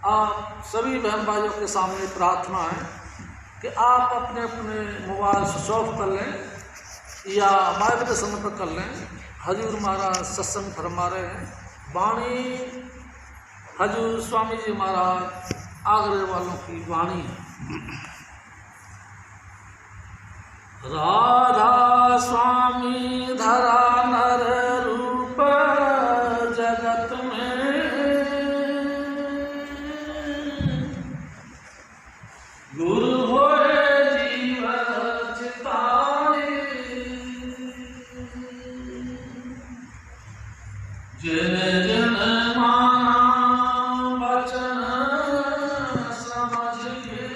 आप सभी बहन भाइयों के सामने प्रार्थना है कि आप अपने अपने मोबाइल स्विच ऑफ कर लें या वाइब्रेशन पर कर लें। हजूर महाराज सत्संग फरमा रहे हैं। वाणी हजूर स्वामी जी महाराज आगरे वालों की वाणी है। राधा स्वामी धरा नर रूप जगत में, गुरु होए जीव चिताए, जिन जिन माना वचन समझ के,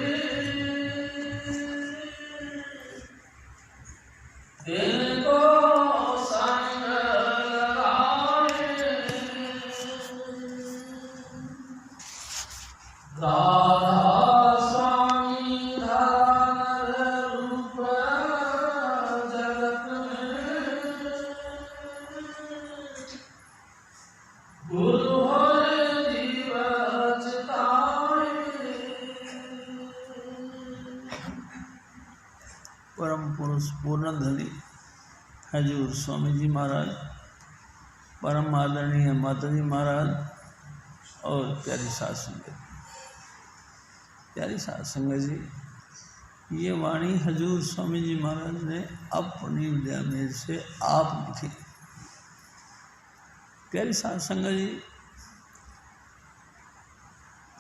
इनको संग लगाए। राधा स्वामी धरा रूप जगत में, गुरु होए जीव चिताए। परम पुरुष पूर्णधनी हजूर स्वामी जी महाराज, परम आदरणीय माता जी महाराज और प्यारी साध संगत, प्यारी साध संगत जी, ये वाणी हजूर स्वामी जी महाराज ने अपनी विद्या में से आप लिखी। प्यारी साध संगत जी,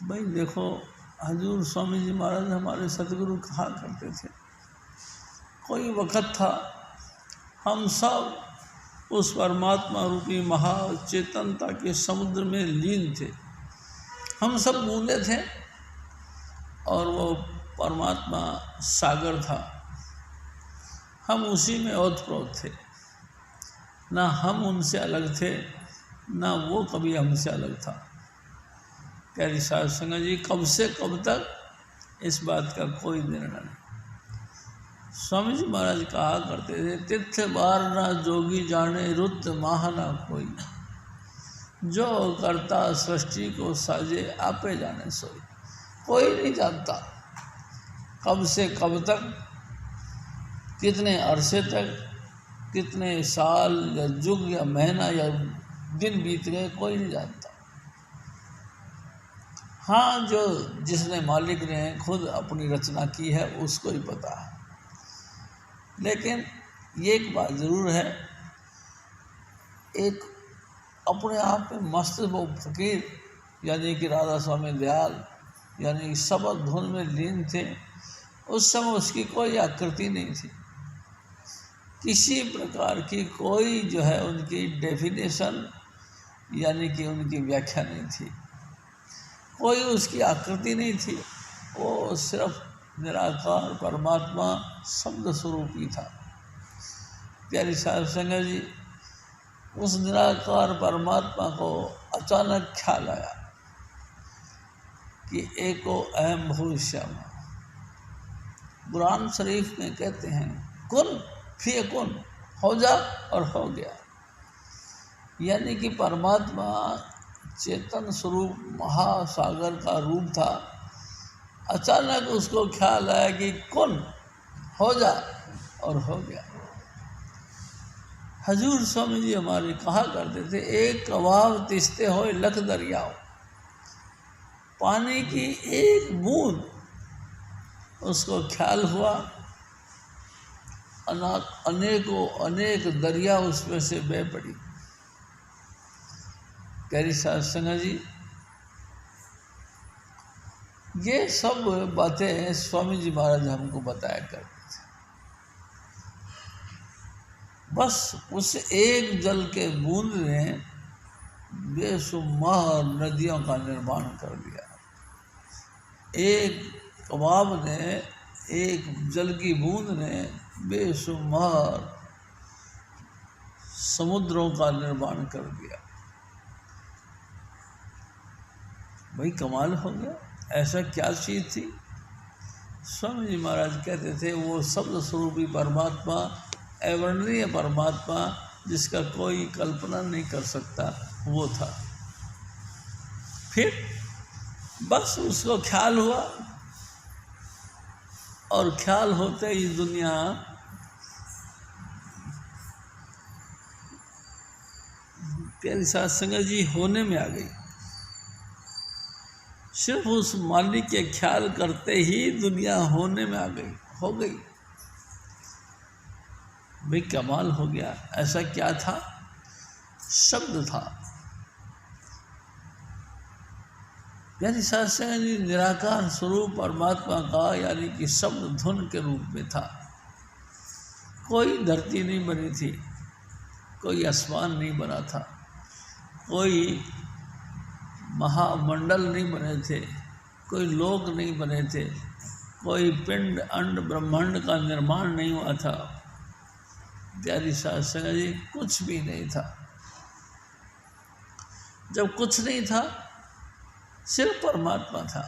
भाई देखो, हजूर स्वामी जी महाराज हमारे सतगुरु कहा करते थे, कोई वक़्त था हम सब उस परमात्मा रूपी महाचेतनता के समुद्र में लीन थे। हम सब बूंदे थे और वो परमात्मा सागर था। हम उसी में ओतप्रोत थे, ना हम उनसे अलग थे, ना वो कभी हमसे अलग था। प्यारी साध संगत जी, कब से कब तक इस बात का कोई निर्णय नहीं। स्वामी जी महाराज कहा करते थे, तीर्थ बार ना जोगी जाने, रुत माह ना कोई, जो करता सृष्टि को साजे, आपे जाने सोई। कोई नहीं जानता कब से कब तक, कितने अरसे तक, कितने साल या युग या महीना या दिन बीत गए, कोई नहीं जानता। हाँ, जो जिसने मालिक ने खुद अपनी रचना की है उसको ही पता है। लेकिन ये एक बात ज़रूर है, एक अपने आप में मस्त वो फकीर यानी कि राधा स्वामी दयाल यानी शब्द धुन में लीन थे। उस समय उसकी कोई आकृति नहीं थी, किसी प्रकार की कोई जो है उनकी डेफिनेशन यानी कि उनकी व्याख्या नहीं थी, कोई उसकी आकृति नहीं थी। वो सिर्फ निराकार परमात्मा शब्द स्वरूप ही था। प्यारी साध संगत जी, उस निराकार परमात्मा को अचानक ख्याल आया कि एको अहम भविष्यम। कुरान शरीफ में कहते हैं, कुन फयकुन, हो जा और हो गया। यानी कि परमात्मा चेतन स्वरूप महासागर का रूप था। अचानक उसको ख्याल आया कि कुन, हो जा, और हो गया। हजूर स्वामी जी हमारे कहा करते थे, एक कबाब तिस्ते हो लख दरियाओ। पानी की एक बूंद उसको ख्याल हुआ, अनेकों अनेक दरिया उसमें से बह पड़ी। प्यारी साध संगत जी, ये सब बातें स्वामी जी महाराज हमको बताया करते थे। बस उस एक जल के बूंद ने बेशुमार नदियों का निर्माण कर दिया। एक कबाब ने, एक जल की बूंद ने बेशुमार समुद्रों का निर्माण कर दिया। भाई कमाल हो गया, ऐसा क्या चीज़ थी। स्वामी जी महाराज कहते थे, वो शब्द स्वरूपी परमात्मा, अवर्णनीय परमात्मा जिसका कोई कल्पना नहीं कर सकता, वो था। फिर बस उसको ख्याल हुआ, और ख्याल होते ही दुनिया प्यारी साथ संगत जी होने में आ गई। सिर्फ उस मालिक के ख्याल करते ही दुनिया होने में आ गई, हो गई। भाई कमाल हो गया। ऐसा क्या था? शब्द था। यानी शास्त्र निराकार स्वरूप परमात्मा का, यानी कि शब्द धुन के रूप में था। कोई धरती नहीं बनी थी, कोई आसमान नहीं बना था, कोई महामंडल नहीं बने थे, कोई लोक नहीं बने थे, कोई पिंड अंड ब्रह्मांड का निर्माण नहीं हुआ था। प्यारी शास्त्र जी कुछ भी नहीं था। जब कुछ नहीं था, सिर्फ परमात्मा था।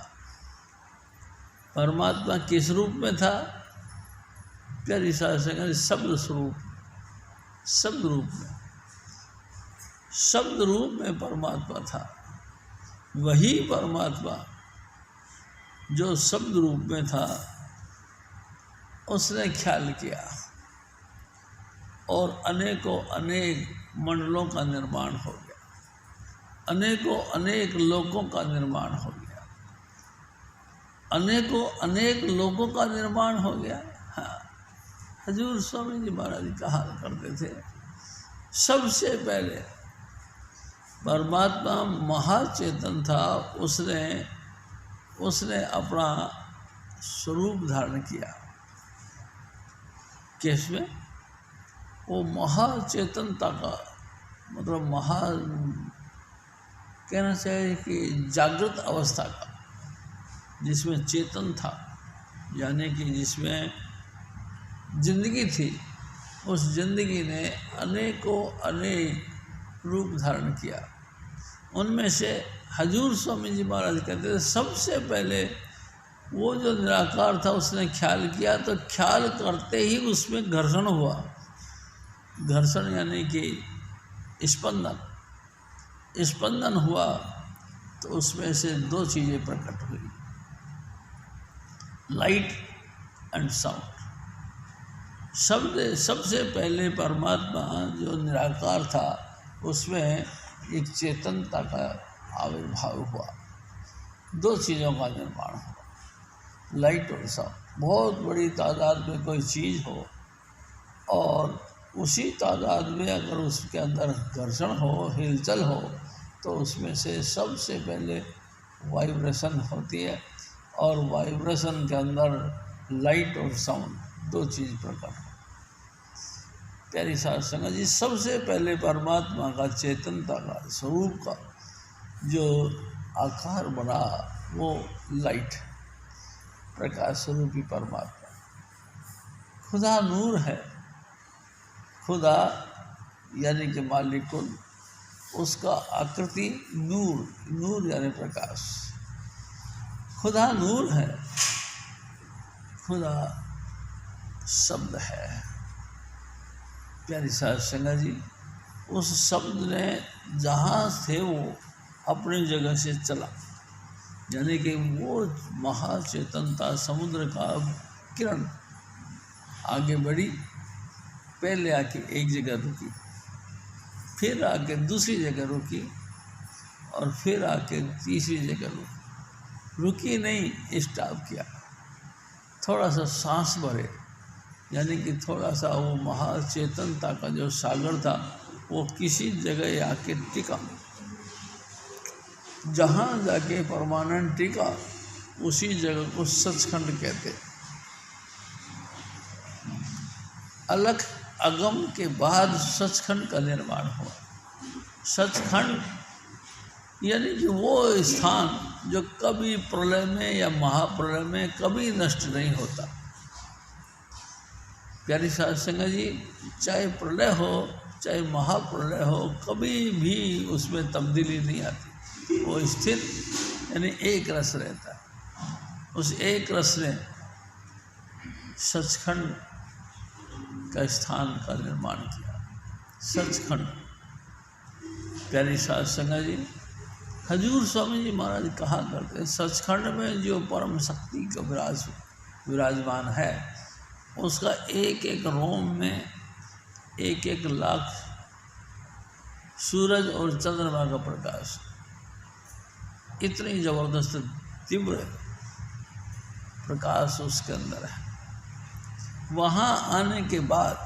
परमात्मा किस रूप में था? प्यारी शास्त्र शब्द स्वरूप, शब्द रूप में, शब्द रूप में परमात्मा था। वही परमात्मा जो शब्द रूप में था, उसने ख्याल किया और अनेकों अनेक मंडलों का निर्माण हो गया, अनेकों अनेक लोकों का निर्माण हो गया, अनेकों अनेक लोगों का निर्माण हो गया। हाँ, हजूर स्वामी जी महाराज कहा करते थे, सबसे पहले परमात्मा महाचेतन था, उसने अपना स्वरूप धारण किया। किसमें? वो महाचेतनता का मतलब कहना चाहिए कि जागृत अवस्था का, जिसमें चेतन था, यानी कि जिसमें जिंदगी थी। उस जिंदगी ने अनेकों अनेक रूप धारण किया। उनमें से हजूर स्वामी जी महाराज कहते थे, सबसे पहले वो जो निराकार था उसने ख्याल किया, तो ख्याल करते ही उसमें घर्षण हुआ। घर्षण यानी कि स्पंदन हुआ, तो उसमें से दो चीज़ें प्रकट हुई, लाइट एंड साउंड। सबसे पहले परमात्मा जो निराकार था, उसमें एक चेतनता का आविर्भाव हुआ, दो चीज़ों का निर्माण हुआ, लाइट और साउंड। बहुत बड़ी तादाद में कोई चीज़ हो और उसी तादाद में अगर उसके अंदर घर्षण हो, हिलचल हो, तो उसमें से सबसे पहले वाइब्रेशन होती है, और वाइब्रेशन के अंदर लाइट और साउंड दो चीज़ प्रकट हो। प्यारी साध संगत जी, सबसे पहले परमात्मा का चेतनता का स्वरूप का जो आकार बना, वो लाइट, प्रकाश स्वरूपी परमात्मा। खुदा नूर है। खुदा यानी कि मालिक कुल, उसका आकृति नूर यानी प्रकाश। खुदा नूर है, खुदा शब्द है। प्यारी साध संगत जी, उस शब्द ने जहाँ थे वो अपनी जगह से चला, यानी कि वो महाचेतनता समुद्र का किरण आगे बढ़ी, पहले आके एक जगह रुकी, फिर आके दूसरी जगह रुकी, और फिर आके तीसरी जगह रुकी नहीं, स्टॉप किया, थोड़ा सा सांस भरे, यानी कि थोड़ा सा वो महाचेतनता का जो सागर था वो किसी जगह आके टिका। जहाँ जाके परमानेंट टिका, उसी जगह को सचखंड कहते। अलख अगम के बाद सचखंड का निर्माण हुआ। सचखंड यानी कि वो स्थान जो कभी प्रलय में या महाप्रलय में कभी नष्ट नहीं होता। प्यारी साध संगत जी, चाहे प्रलय हो चाहे महाप्रलय हो, कभी भी उसमें तब्दीली नहीं आती। वो स्थिर यानी एक रस रहता है। उस एक रस ने सचखंड का स्थान का निर्माण किया। सचखंड। प्यारी साध संगत जी, हजूर स्वामी जी महाराज कहा करते हैं, सचखंड में जो परम शक्ति का विराजमान है, उसका एक एक रोम में एक एक लाख सूरज और चंद्रमा का प्रकाश, इतनी जबरदस्त तीव्र प्रकाश उसके अंदर है। वहाँ आने के बाद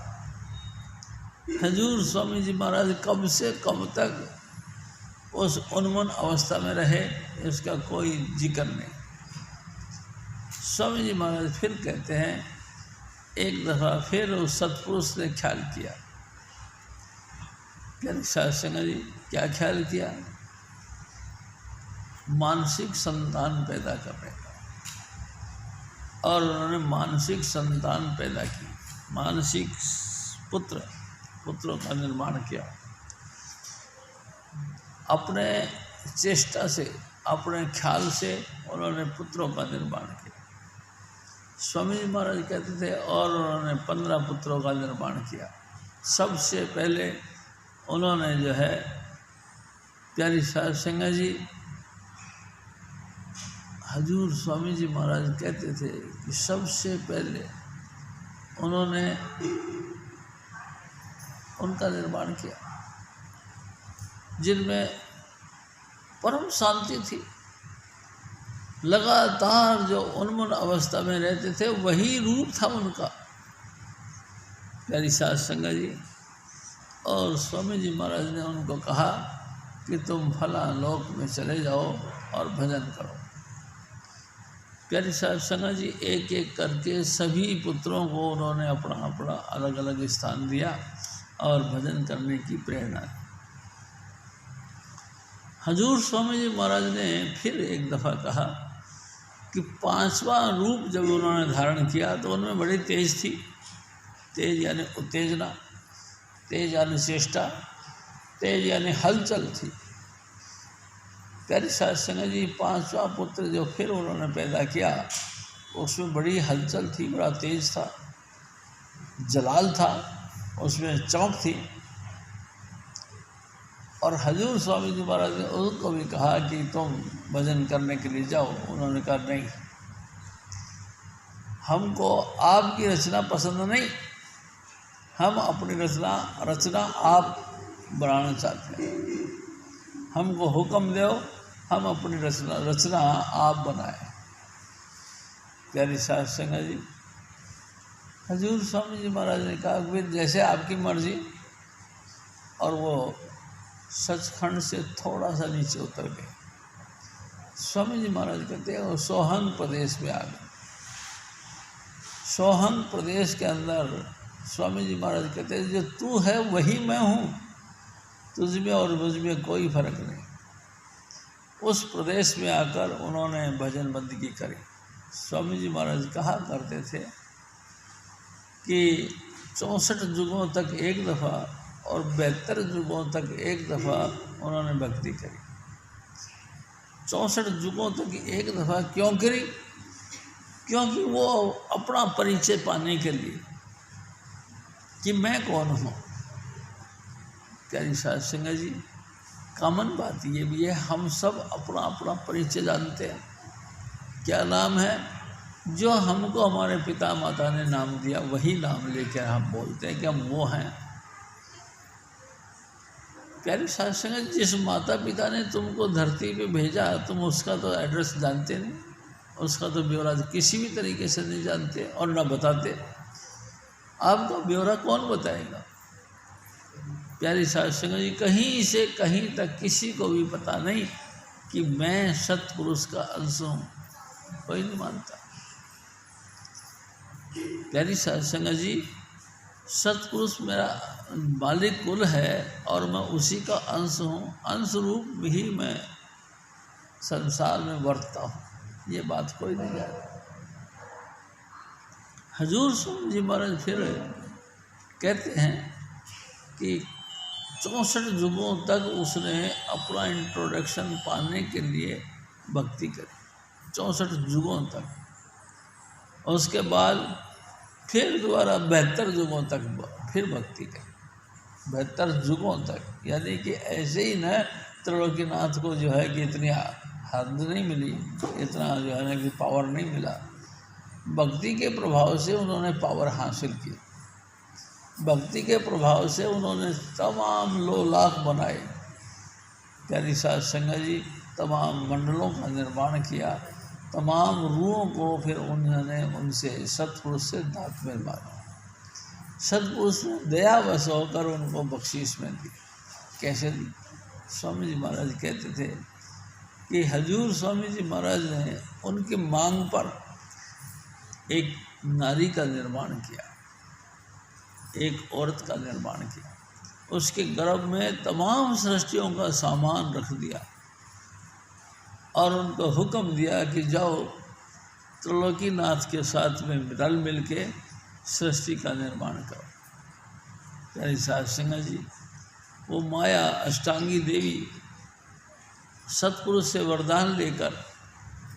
हजूर स्वामी जी महाराज कब से कब तक उस उन्मन अवस्था में रहे, इसका कोई जिक्र नहीं। स्वामी जी महाराज फिर कहते हैं, एक दफ़ा फिर उस सतपुरुष ने ख्याल किया। प्यारे साध संगत जी, क्या ख्याल किया? मानसिक संतान पैदा करने का। और उन्होंने मानसिक संतान पैदा की, मानसिक पुत्रों का निर्माण किया। अपने चेष्टा से, अपने ख्याल से उन्होंने पुत्रों का निर्माण किया। स्वामी जी महाराज कहते थे, और उन्होंने 15 पुत्रों का निर्माण किया। सबसे पहले उन्होंने जो है, प्यारी साध संगत जी, हजूर स्वामी जी महाराज कहते थे कि सबसे पहले उन्होंने उनका निर्माण किया जिनमें परम शांति थी। लगातार जो उन्मन अवस्था में रहते थे, वही रूप था उनका, प्यारी साध संगत जी। और स्वामी जी महाराज ने उनको कहा कि तुम फला लोक में चले जाओ और भजन करो। प्यारी साध संगत जी, एक एक करके सभी पुत्रों को उन्होंने अपना अपना अलग अलग स्थान दिया और भजन करने की प्रेरणा दी। हजूर स्वामी जी महाराज ने फिर एक दफ़ा कहा कि 5वां रूप जब उन्होंने धारण किया तो उनमें बड़ी तेज थी। तेज यानी उत्तेजना, तेज यानी चेष्टा, तेज यानी हलचल थी। प्यारी साध संगत जी, 5वां पुत्र जो फिर उन्होंने पैदा किया, उसमें बड़ी हलचल थी, बड़ा तेज था, जलाल था, उसमें चमक थी। और हजूर स्वामी जी महाराज ने उनको भी कहा कि तुम भजन करने के लिए जाओ। उन्होंने कहा नहीं, हमको आपकी रचना पसंद नहीं, हम अपनी रचना आप बनाना चाहते हैं। हमको हुक्म दो, हम अपनी रचना आप बनाए। प्यारी साध संगत जी, हजूर स्वामी जी महाराज ने कहा फिर जैसे आपकी मर्जी। और वो सचखंड से थोड़ा सा नीचे उतर गए। स्वामी जी महाराज कहते हैं वो सोहंग प्रदेश में आ गए। सोहंग प्रदेश के अंदर स्वामी जी महाराज कहते हैं जो तू है वही मैं हूँ, तुझ में और मुझ में कोई फर्क नहीं। उस प्रदेश में आकर उन्होंने भजन बंदगी करी। स्वामी जी महाराज कहा करते थे कि 64 युगों तक एक दफ़ा और 72 युगों तक एक दफ़ा उन्होंने भक्ति करी। 64 युगों तक एक दफ़ा क्यों करी? क्योंकि वो अपना परिचय पाने के लिए कि मैं कौन हूँ। प्यारी साध संगत जी, कॉमन बात ये भी है, हम सब अपना अपना परिचय जानते हैं। क्या नाम है? जो हमको हमारे पिता माता ने नाम दिया वही नाम लेकर हम बोलते हैं कि हम वो हैं। प्यारी साध संगत, जिस माता पिता ने तुमको धरती पे भेजा तुम उसका तो एड्रेस जानते नहीं, उसका तो ब्यौरा किसी भी तरीके से नहीं जानते और न बताते। आपका ब्यौरा कौन बताएगा? प्यारी साध संगत जी, कहीं से कहीं तक किसी को भी पता नहीं कि मैं सतपुरुष का अंश हूँ, कोई नहीं मानता। प्यारी साध संगत जी, सतपुरुष मेरा मालिक कुल है और मैं उसी का अंश हूँ, अंश रूप ही मैं संसार में वर्तता हूँ, ये बात कोई नहीं जानता। हजूर स्वामी जी महाराज फिर कहते हैं कि 64 युगों तक उसने अपना इंट्रोडक्शन पाने के लिए भक्ति करी, 64 युगों तक। उसके बाद फिर दोबारा 72 युगों तक फिर भक्ति करी, 72 युगों तक। यानी कि ऐसे ही न त्रिलोकीनाथ को जो है कि इतनी हद नहीं मिली, इतना जो है ना कि पावर नहीं मिला। भक्ति के प्रभाव से उन्होंने पावर हासिल की। भक्ति के प्रभाव से उन्होंने तमाम लोलाख बनाए। प्यारी साध संगत जी, तमाम मंडलों का निर्माण किया, तमाम रूहों को फिर उन्होंने उनसे सतपुरुष से दात में मारा। सतपुरुष ने दयावश होकर उनको बख्शीश में दी। कैसे दी? स्वामी जी महाराज कहते थे कि हजूर स्वामी जी महाराज ने उनकी मांग पर एक नारी का निर्माण किया, एक औरत का निर्माण किया। उसके गर्भ में तमाम सृष्टियों का सामान रख दिया और उनको हुक्म दिया कि जाओ त्रिलोकीनाथ के साथ में रल मिल के सृष्टि का निर्माण करो। प्यारी साध संगत जी, वो माया अष्टांगी देवी सतपुरुष से वरदान लेकर,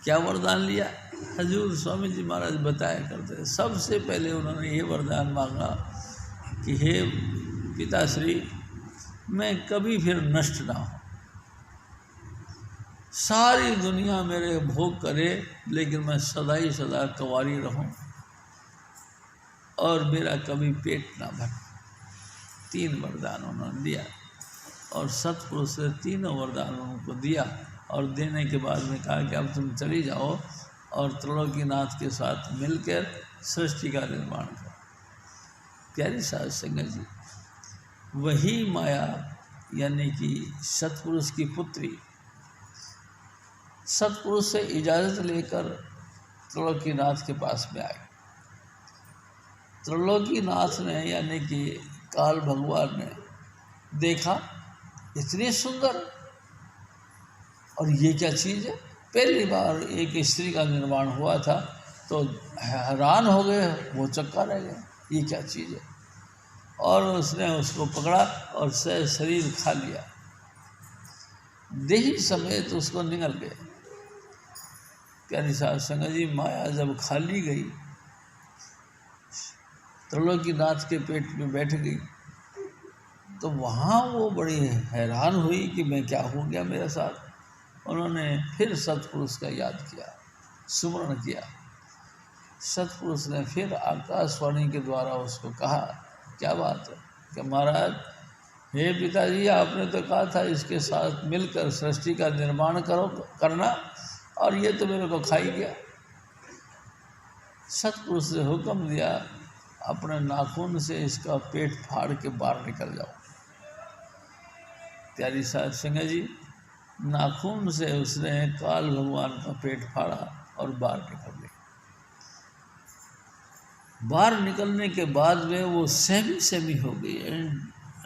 क्या वरदान लिया? हजूर स्वामी जी महाराज बताया करते थे, सबसे पहले उन्होंने ये वरदान मांगा कि हे पिताश्री, मैं कभी फिर नष्ट ना हूँ, सारी दुनिया मेरे भोग करे लेकिन मैं सदा ही सदा कंवारी रहूँ और मेरा कभी पेट ना भरे। 3 वरदान उन्होंने दिया और सतपुरुष ने तीनों वरदान उनको दिया और देने के बाद में कहा कि अब तुम चली जाओ और त्रिलोकीनाथ के साथ मिलकर सृष्टि का निर्माण करो। प्यारी साध संगत जी, वही माया यानी कि सतपुरुष की पुत्री सतपुरुष से इजाज़त लेकर त्रिलोकीनाथ के पास में आई। त्रिलोकीनाथ ने यानी कि काल भगवान ने देखा, इतनी सुंदर, और ये क्या चीज़ है? पहली बार एक स्त्री का निर्माण हुआ था तो हैरान हो गए, वो चक्का रह गए, ये क्या चीज़ है। और उसने उसको पकड़ा और शरीर खा लिया, देही समेत उसको निगल गए। प्यारी साध संगत जी, माया जब खाली गई, त्रिलोकीनाथ के पेट में बैठ गई, तो वहाँ वो बड़ी हैरान हुई कि मैं क्या हो गया मेरे साथ। उन्होंने फिर सतपुरुष का याद किया, सुमरण किया। सतपुरुष ने फिर आकाशवाणी के द्वारा उसको कहा, क्या बात है कि महाराज, हे पिताजी, आपने तो कहा था इसके साथ मिलकर सृष्टि का निर्माण करना, और ये तो मेरे को खा ही गया। सतपुरुष ने हुक्म दिया, अपने नाखून से इसका पेट फाड़ के बाहर निकल जाओ। प्यारी साध संगत जी, नाखून से उसने काल भगवान का पेट फाड़ा और बाहर निकल गई। बाहर निकलने के बाद में वो सहमी हो गई,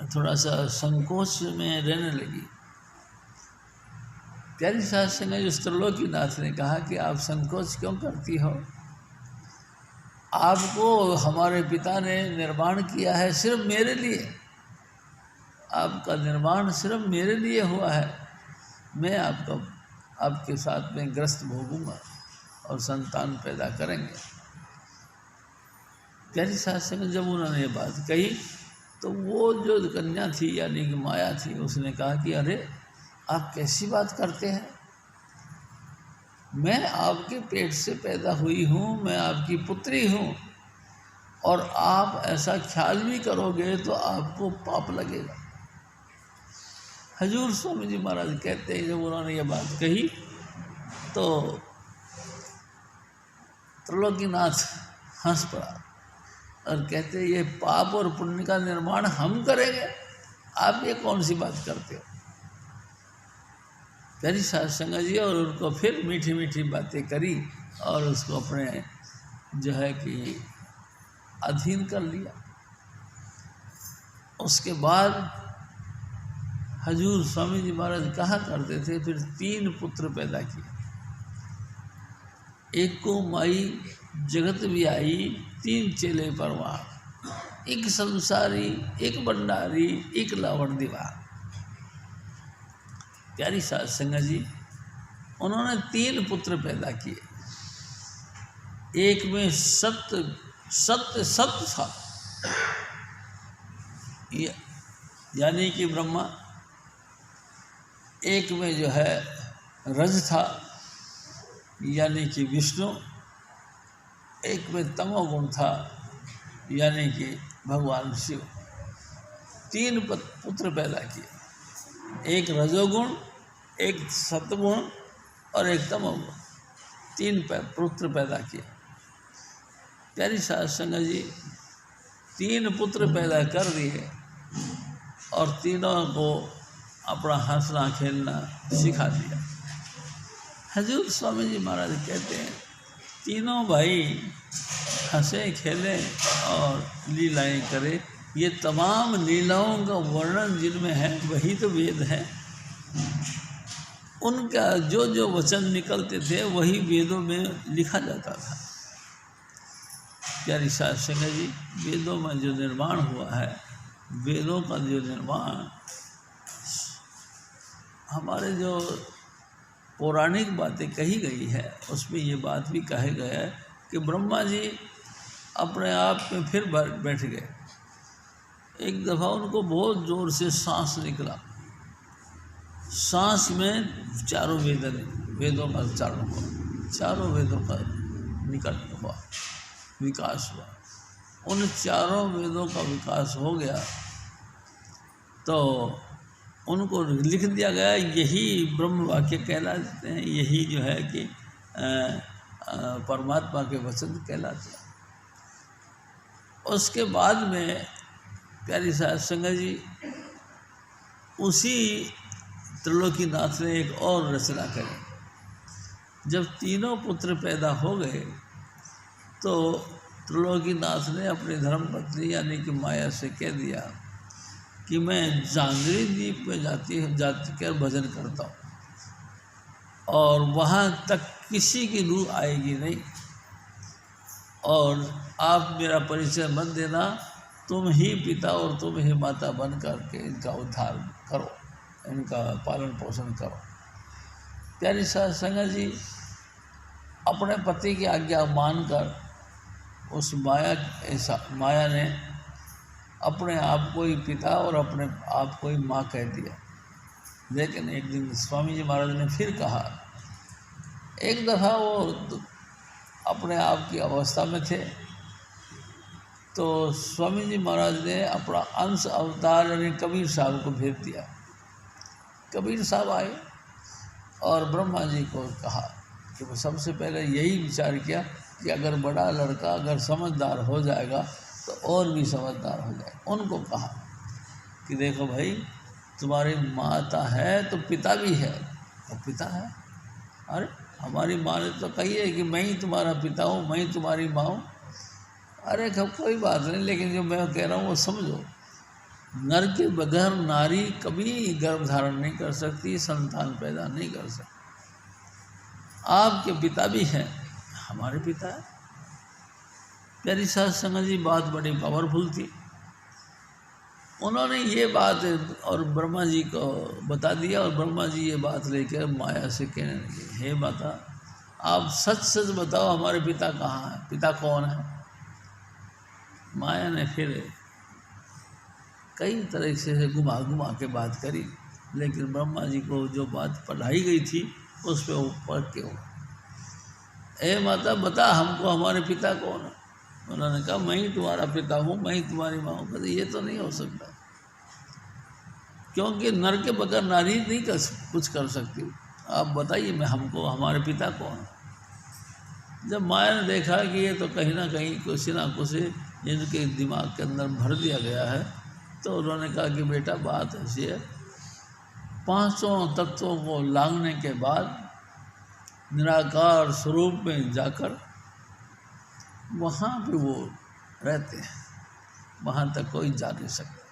थोड़ा सा संकोच में रहने लगी। प्यारी साध संगत जी, त्रिलोकीनाथ ने कहा कि आप संकोच क्यों करती हो? आपको हमारे पिता ने निर्माण किया है सिर्फ मेरे लिए, आपका निर्माण सिर्फ मेरे लिए हुआ है। मैं आपके साथ में ग्रस्त भोगूंगा और संतान पैदा करेंगे। प्यारी साध संगत, जब उन्होंने ये बात कही तो वो जो कन्या थी यानी कि माया थी, उसने कहा कि अरे आप कैसी बात करते हैं, मैं आपके पेट से पैदा हुई हूँ, मैं आपकी पुत्री हूँ, और आप ऐसा ख्याल भी करोगे तो आपको पाप लगेगा। हजूर स्वामी जी महाराज कहते हैं, जब उन्होंने ये बात कही तो त्रिलोकीनाथ हंस पड़ा और कहते, ये पाप और पुण्य का निर्माण हम करेंगे, आप ये कौन सी बात करते हो? प्यारी साध संगत जी, और उनको फिर मीठी मीठी बातें करी और उसको अपने जो है कि अधीन कर लिया। उसके बाद हजूर स्वामी जी महाराज कहा करते थे, फिर 3 पुत्र पैदा किए। एक को माई जगत भी आई, 3 चेले परवान, एक संसारी, एक भंडारी, एक लावण दीवार। प्यारी साध संगत जी, उन्होंने 3 पुत्र पैदा किए। एक में सत्य था, यानी कि ब्रह्मा। एक में जो है रज था यानी कि विष्णु, एक में तमोगुण था यानी कि भगवान शिव। 3 पुत्र पैदा किए, एक रजोगुण, एक सतगुण और एक तमोगुण, 3 पुत्र पैदा किए। प्यारी साध संगत जी, 3 पुत्र पैदा कर दिए और तीनों को अपना हंसना खेलना सिखा दिया। हजूर स्वामी जी महाराज कहते हैं तीनों भाई हंसे खेले और लीलाएं करे। ये तमाम लीलाओं का वर्णन जिनमें है वही तो वेद है। उनका जो जो वचन निकलते थे वही वेदों में लिखा जाता था। प्यारी साध संगत जी, वेदों में जो निर्माण हुआ है, वेदों का जो निर्माण, हमारे जो पौराणिक बातें कही गई है उसमें ये बात भी कहा गया है कि ब्रह्मा जी अपने आप में फिर बैठ गए। एक दफ़ा उनको बहुत ज़ोर से सांस निकला, सांस में चारों वेदों का उच्चारण हुआ, चारों वेदों का निकट हुआ, विकास हुआ। उन चारों वेदों का विकास हो गया तो उनको लिख दिया गया, यही ब्रह्म वाक्य कहलाते हैं, यही जो है कि परमात्मा के वचन कहलाते हैं। उसके बाद में प्यारी साध संगत जी, उसी त्रिलोकीनाथ ने एक और रचना करी। जब तीनों पुत्र पैदा हो गए तो त्रिलोकीनाथ ने अपनी धर्मपत्नी यानी कि माया से कह दिया कि मैं जांगरी द्वीप में जाकर भजन करता हूँ और वहाँ तक किसी की रूह आएगी नहीं, और आप मेरा परिचय मत देना, तुम ही पिता और तुम ही माता बन करके इनका उद्धार करो, इनका पालन पोषण करो। प्यारी साध संगत जी, अपने पति की आज्ञा मानकर उस माया ने अपने आप को ही पिता और अपने आप को ही माँ कह दिया। लेकिन एक दिन स्वामी जी महाराज ने फिर कहा, एक दफ़ा वो अपने आप की अवस्था में थे तो स्वामी जी महाराज ने अपना अंश अवतार यानी कबीर साहब को भेज दिया। कबीर साहब आए और ब्रह्मा जी को कहा कि वो सबसे पहले यही विचार किया कि अगर बड़ा लड़का अगर समझदार हो जाएगा तो और भी समझदार हो जाए। उनको कहा कि देखो भाई, तुम्हारी माता है तो पिता भी है, और पिता है, अरे हमारी माँ ने तो कही है कि मैं ही तुम्हारा पिता हूँ, मैं ही तुम्हारी माँ हूँ। अरे कोई बात नहीं, लेकिन जो मैं कह रहा हूँ वो समझो, नर के बगैर नारी कभी गर्भ धारण नहीं कर सकती, संतान पैदा नहीं कर सकती। आपके पिता भी हैं, हमारे पिता है। प्यारी साध संगत जी, बात बड़ी पावरफुल थी। उन्होंने ये बात और ब्रह्मा जी को बता दिया, और ब्रह्मा जी ये बात लेकर माया से कहने लगे, हे माता, आप सच सच बताओ हमारे पिता कहाँ हैं, पिता कौन है। माया ने फिर कई तरह से घुमा घुमा के बात करी, लेकिन ब्रह्मा जी को जो बात पढ़ाई गई थी उस पर वो पढ़ के हो, ए माता बता हमको हमारे पिता कौन है। उन्होंने कहा, मैं ही तुम्हारा पिता हूँ, मैं ही तुम्हारी माँ हूँ। कहते ये तो नहीं हो सकता, क्योंकि नर के बगैर नारी नहीं कुछ कर सकती। आप बताइए मैं हमको हमारे पिता कौन है। जब माया ने देखा कि ये तो कहीं ना कहीं कुछ ना कुछ इनके दिमाग के अंदर भर दिया गया है, तो उन्होंने कहा कि बेटा बात ऐसी है, 5 तत्वों को लांघने के बाद निराकार स्वरूप में जाकर वहाँ पे वो रहते हैं, वहाँ तक कोई जा नहीं सकता।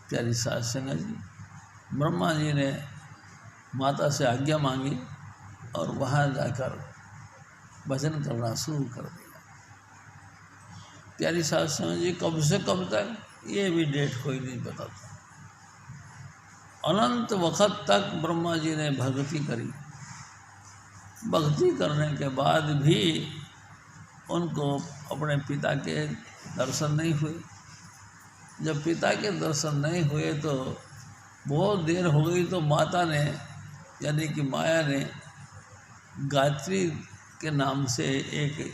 प्यारी साध संगत जी, ब्रह्मा जी ने माता से आज्ञा मांगी और वहाँ जाकर भजन करना शुरू कर दिया। प्यारी साध संगत जी, कब से कब तक ये भी डेट कोई नहीं पता था। अनंत वक़्त तक ब्रह्मा जी ने भक्ति करी। भक्ति करने के बाद भी उनको अपने पिता के दर्शन नहीं हुए। जब पिता के दर्शन नहीं हुए तो बहुत देर हो गई तो माता ने यानी कि माया ने गायत्री के नाम से एक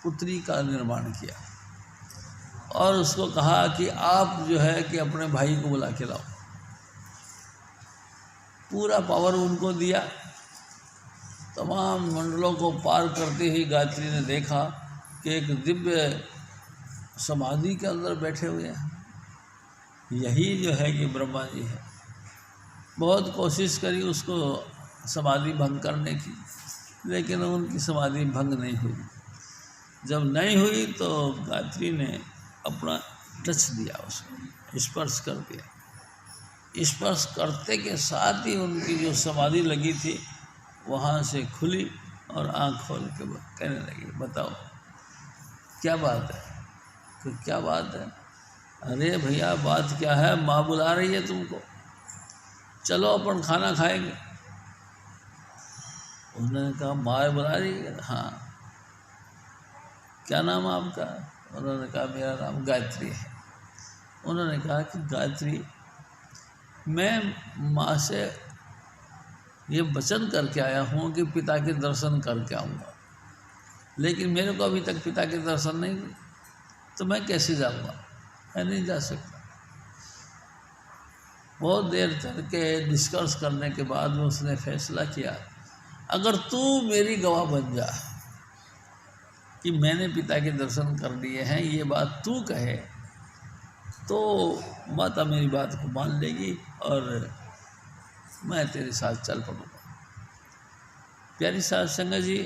पुत्री का निर्माण किया और उसको कहा कि आप जो है कि अपने भाई को बुला के लाओ। पूरा पावर उनको दिया। तमाम मंडलों को पार करते ही गायत्री ने देखा कि एक दिव्य समाधि के अंदर बैठे हुए हैं। यही जो है कि ब्रह्मा जी है। बहुत कोशिश करी उसको समाधि भंग करने की, लेकिन उनकी समाधि भंग नहीं हुई। जब नहीं हुई तो गायत्री ने अपना टच दिया, उसको स्पर्श कर दिया। स्पर्श करते के साथ ही उनकी जो समाधि लगी थी वहाँ से खुली और आँख खोल के कहने लगी, बताओ क्या बात है? तो क्या बात है? अरे भैया बात क्या है, माँ बुला रही है तुमको, चलो अपन खाना खाएंगे। उन्होंने कहा माँ बुला रही है? हाँ। क्या नाम है आपका? उन्होंने कहा मेरा नाम गायत्री है। उन्होंने कहा कि गायत्री, मैं माँ से ये वचन करके आया हूँ कि पिता के दर्शन करके आऊँगा, लेकिन मेरे को अभी तक पिता के दर्शन नहीं हुए, तो मैं कैसे जाऊँगा? मैं नहीं जा सकता। बहुत देर तक के डिस्कस करने के बाद में उसने फैसला किया, अगर तू मेरी गवाह बन जा कि मैंने पिता के दर्शन कर लिए हैं, ये बात तू कहे, तो माता मेरी बात को मान लेगी और मैं तेरे साथ चल पड़ूँगा। प्यारी साध संगत जी,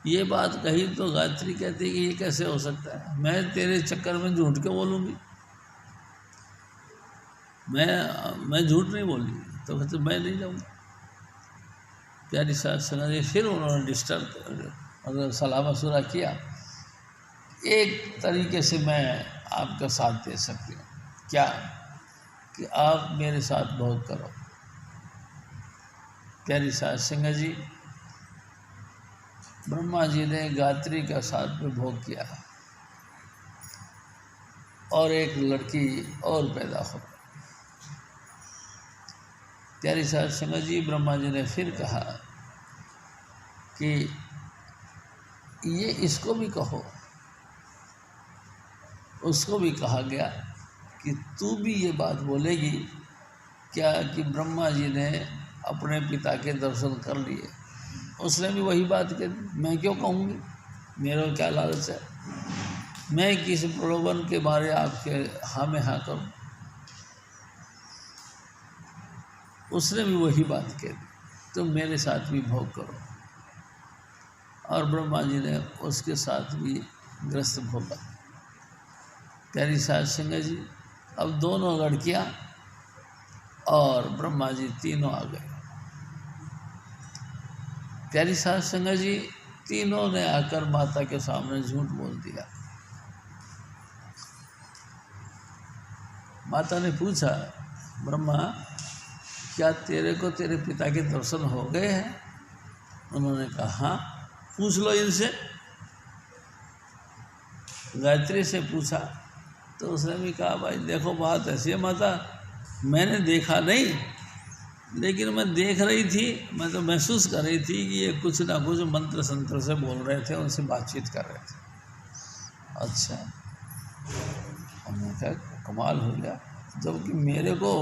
ये बात कही तो गायत्री कहती है कि ये कैसे हो सकता है, मैं तेरे चक्कर में झूठ के बोलूँगी? मैं झूठ नहीं बोली। तो कहते मैं नहीं जाऊँगा। प्यारी साध संगत जी, फिर उन्होंने मतलब सलाह मशुरा किया, एक तरीके से मैं आपका साथ दे सकती हूँ। क्या? कि आप मेरे साथ भोग करो। प्यारी साध संगत जी, ब्रह्मा जी ने गायत्री का साथ में भोग किया और एक लड़की और पैदा हो गई। प्यारी साध संगत जी, ब्रह्मा जी ने फिर कहा कि ये इसको भी कहो। उसको भी कहा गया कि तू भी ये बात बोलेगी क्या कि ब्रह्मा जी ने अपने पिता के दर्शन कर लिए? उसने भी वही बात कही, मैं क्यों कहूँगी, मेरा क्या लालच है, मैं किस प्रलोभन के बारे आपके हाँ में हाँ करूँ? उसने भी वही बात कह दी, तुम मेरे साथ भी भोग करो। और ब्रह्मा जी ने उसके साथ भी ग्रस्त भोगा। प्यारी साध संगत जी, अब दोनों लड़कियां और ब्रह्मा जी तीनों आ गए। प्यारी साध संगत जी, तीनों ने आकर माता के सामने झूठ बोल दिया। माता ने पूछा, ब्रह्मा क्या तेरे को तेरे पिता के दर्शन हो गए हैं? उन्होंने कहा हाँ, पूछ लो इनसे। गायत्री से पूछा तो उसने भी कहा, भाई देखो बात ऐसी है माता, मैंने देखा नहीं, लेकिन मैं देख रही थी, मैं तो महसूस कर रही थी कि ये कुछ ना कुछ मंत्र संत्र से बोल रहे थे, उनसे बातचीत कर रहे थे। अच्छा, हमने कहा कमाल हो गया, जबकि मेरे को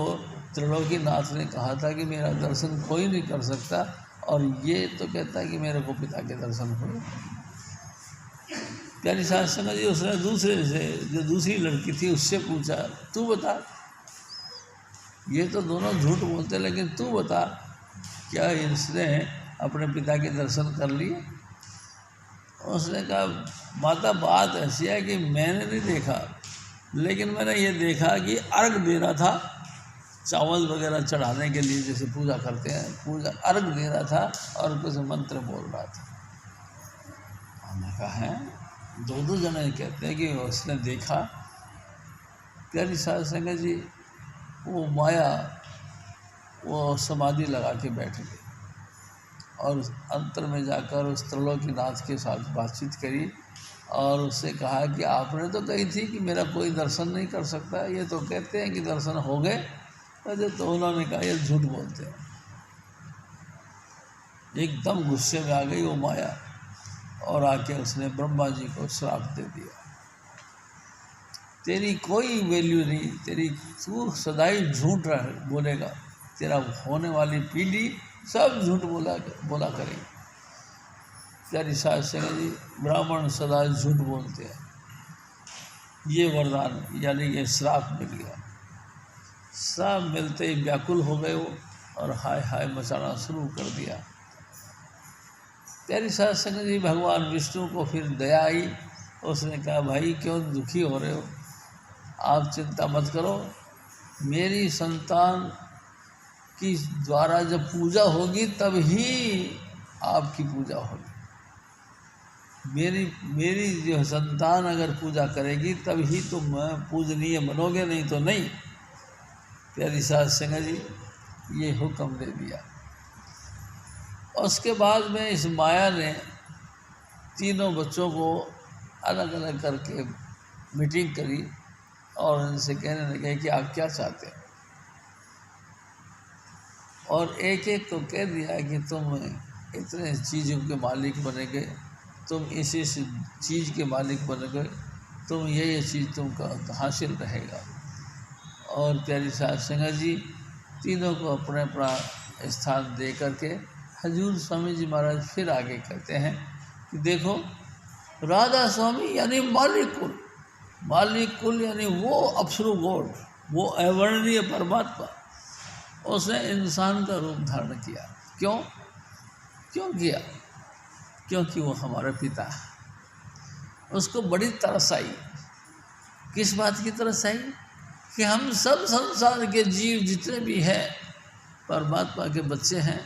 त्रिलोकीनाथ ने कहा था कि मेरा दर्शन कोई नहीं कर सकता, और ये तो कहता है कि मेरे को पिता के दर्शन हुए। प्यारी साध संगत जी, उसने दूसरे से, जो दूसरी लड़की थी, उससे पूछा, तू बता, ये तो दोनों झूठ बोलते, लेकिन तू बता क्या इसने अपने पिता के दर्शन कर लिए? उसने कहा, माता बात ऐसी है कि मैंने नहीं देखा, लेकिन मैंने ये देखा कि अर्घ दे रहा था, चावल वगैरह चढ़ाने के लिए, जैसे पूजा करते हैं, पूजा अर्घ दे रहा था और कुछ मंत्र बोल रहा था। हमने कहा है, दो जने कहते हैं कि उसने देखा। प्यारी साध संगत जी, वो माया वो समाधि लगा के बैठ गई और अंतर में जाकर उस त्रिलोकीनाथ के साथ बातचीत करी और उससे कहा कि आपने तो कही थी कि मेरा कोई दर्शन नहीं कर सकता, ये तो कहते हैं कि दर्शन हो गए, अरे तो उन्होंने कहा ये झूठ बोलते हैं। एकदम गुस्से में आ गई वो माया और आके उसने ब्रह्मा जी को श्राप दे दिया, तेरी कोई वैल्यू नहीं, तेरी तू सदाई झूठ बोलेगा, तेरा होने वाली पीढ़ी सब झूठ बोला करेगी। प्यारी साध संगत जी, ब्राह्मण सदा झूठ बोलते हैं। ये वरदान यानी ये श्राप मिल गया। श्राप मिलते ही व्याकुल हो गए वो और हाय हाय मचाना शुरू कर दिया। प्यारी साध संगत जी, भगवान विष्णु को फिर दया आई, उसने कहा भाई क्यों दुखी हो रहे हो, आप चिंता मत करो, मेरी संतान की द्वारा जब पूजा होगी तब ही आपकी पूजा होगी। मेरी जो संतान अगर पूजा करेगी तब ही तुम पूजनीय बनोगे, नहीं तो नहीं। प्यारी साध संगत जी ये हुक्म दे दिया। उसके बाद में इस माया ने तीनों बच्चों को अलग अलग करके मीटिंग करी और उनसे कहने लगे कि आप क्या चाहते हैं, और एक एक को कह दिया कि तुम इतने चीज़ों के मालिक बनेंगे, तुम इस चीज़ के मालिक बनोगे, तुम ये चीज़ तुमको हासिल रहेगा। और प्यारी साध संगत जी तीनों को अपने अपना स्थान दे करके हजूर स्वामी जी महाराज फिर आगे कहते हैं कि देखो राधा स्वामी यानी मालिक कुल यानी वो अप्सरू गॉड, वो अवर्णनीय परमात्मा, उसने इंसान का रूप धारण किया। क्यों किया? क्योंकि वो हमारे पिता है। उसको बड़ी तरस आई। किस बात की तरस आई? कि हम सब संसार के जीव जितने भी हैं परमात्मा के बच्चे हैं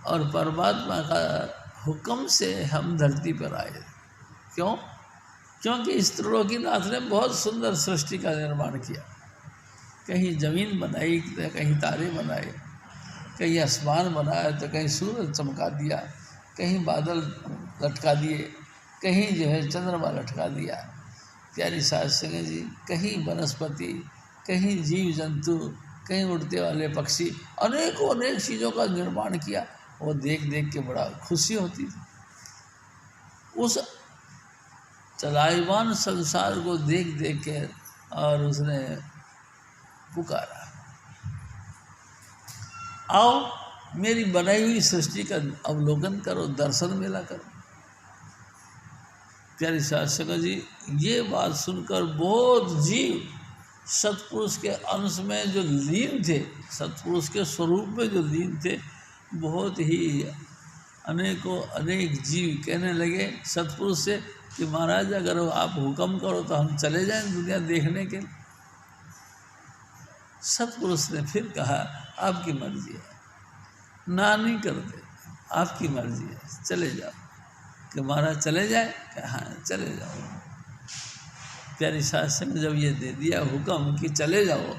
और परमात्मा का हुक्म से हम धरती पर आए। क्योंकि इस त्रिलोकीनाथ ने बहुत सुंदर सृष्टि का निर्माण किया। कहीं ज़मीन बनाई तो कहीं तारे बनाए, कहीं आसमान बनाया तो कहीं सूरज चमका दिया, कहीं बादल लटका दिए, कहीं जो है चंद्रमा लटका दिया। प्यारी साध संगत जी, कहीं वनस्पति, कहीं जीव जंतु, कहीं उड़ते वाले पक्षी, अनेक चीज़ों का निर्माण किया। वो देख देख के बड़ा खुशी होती थी। उस चलायमान संसार को देख देख के और उसने पुकारा, आओ मेरी बनाई हुई सृष्टि का अवलोकन करो, दर्शन मेला करो। प्यारी साध संगत जी, ये बात सुनकर बहुत जीव सतपुरुष के अंश में जो लीन थे, सतपुरुष के स्वरूप में जो लीन थे, बहुत ही अनेक जीव कहने लगे सतपुरुष से कि महाराज अगर आप हुक्म करो तो हम चले जाएं दुनिया देखने के लिए। सतपुरुष ने फिर कहा आपकी मर्जी है, ना नहीं करते, आपकी मर्जी है, चले जाओ। कि महाराज चले जाए? हाँ चले जाओ। प्यारी साध संगत जब ये दे दिया हुक्म कि चले जाओ,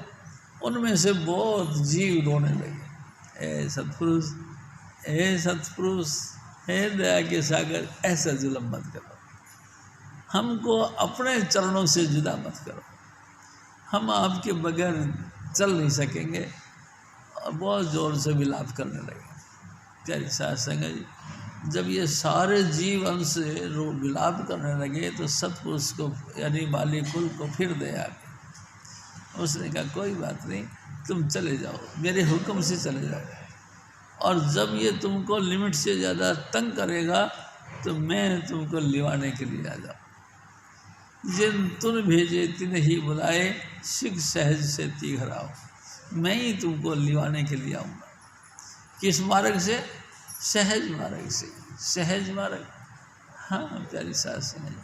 उनमें से बहुत जीव रोने लगे, ए सतपुरुष, हे दया के सागर, ऐसा जुल्म मत करो, हमको अपने चरणों से जुदा मत करो, हम आपके बगैर चल नहीं सकेंगे। और बहुत ज़ोर से विलाप करने लगे। प्यारी साध संगत जी, जब ये सारे जीव अंश विलाप करने लगे तो सतपुरुष को यानी मालिक कुल को फिर दया की। उसने कहा कोई बात नहीं, तुम चले जाओ, मेरे हुक्म से चले जाओ, और जब ये तुमको लिमिट से ज़्यादा तंग करेगा तो मैं तुमको लिवाने के लिए आ जाऊँ। जिन तुन भेजे तिन ही बुलाए, सिख सहज से तीघराओ, मैं ही तुमको लिवाने के लिए आऊँगा। किस मार्ग से? सहज मार्ग से। सहज मार्ग, हाँ प्यारी साध संगत,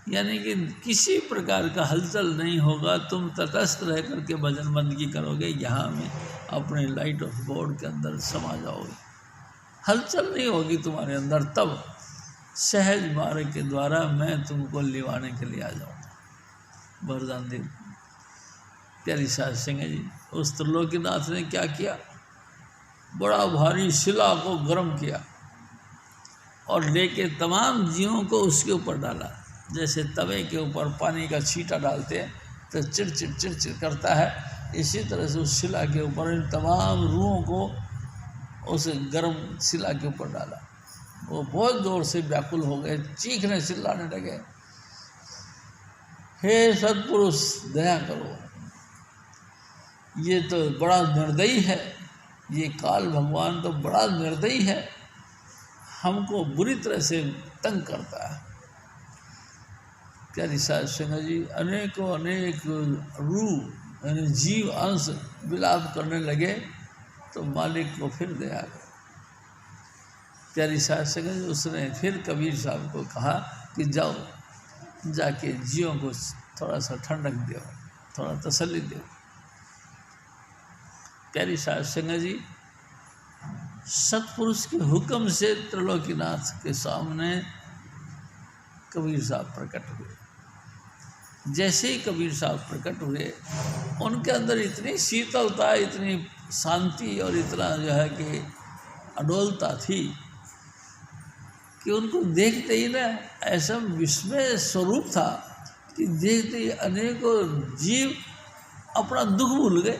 यानी कि किसी प्रकार का हलचल नहीं होगा, तुम तटस्थ रह करके भजन बंदगी करोगे, यहाँ में अपने लाइट ऑफ गॉड के अंदर समा जाओगे, हलचल नहीं होगी तुम्हारे अंदर। तब सहज मार्ग के द्वारा मैं तुमको लिवाने के लिए आ जाऊँगा। वरदान दे। प्यारी साध संगत जी, उस त्रिलोकीनाथ ने क्या किया? बड़ा भारी शिला को गर्म किया और लेके तमाम जीवों को उसके ऊपर डाला। जैसे तवे के ऊपर पानी का छींटा डालते हैं तो चिड़चिड़ करता है, इसी तरह से उस शिला के ऊपर इन तमाम रूहों को उस गर्म शिला के ऊपर डाला। वो बहुत जोर से व्याकुल हो गए, चीखने चिल्लाने लगे, हे सत्पुरुष दया करो, ये तो बड़ा निर्दयी है, ये काल भगवान तो बड़ा निर्दयी है, हमको बुरी तरह से तंग करता है। प्यारी साध संगत जी, अनेकों अनेक रूह यानी जीव अंश विलाप करने लगे तो मालिक को फिर दया कर। प्यारी साध संगत जी, उसने फिर कबीर साहब को कहा कि जाओ जाके जीवों को थोड़ा सा ठंडक दो, थोड़ा तसल्ली दो। प्यारी साध संगत जी, सतपुरुष के हुक्म से त्रिलोकीनाथ के सामने कबीर साहब प्रकट हुए। जैसे ही कबीर साहब प्रकट हुए, उनके अंदर इतनी शीतलता, इतनी शांति और इतना जो है कि अडोलता थी कि उनको देखते ही ना ऐसा विस्मय स्वरूप था कि देखते ही अनेकों जीव अपना दुख भूल गए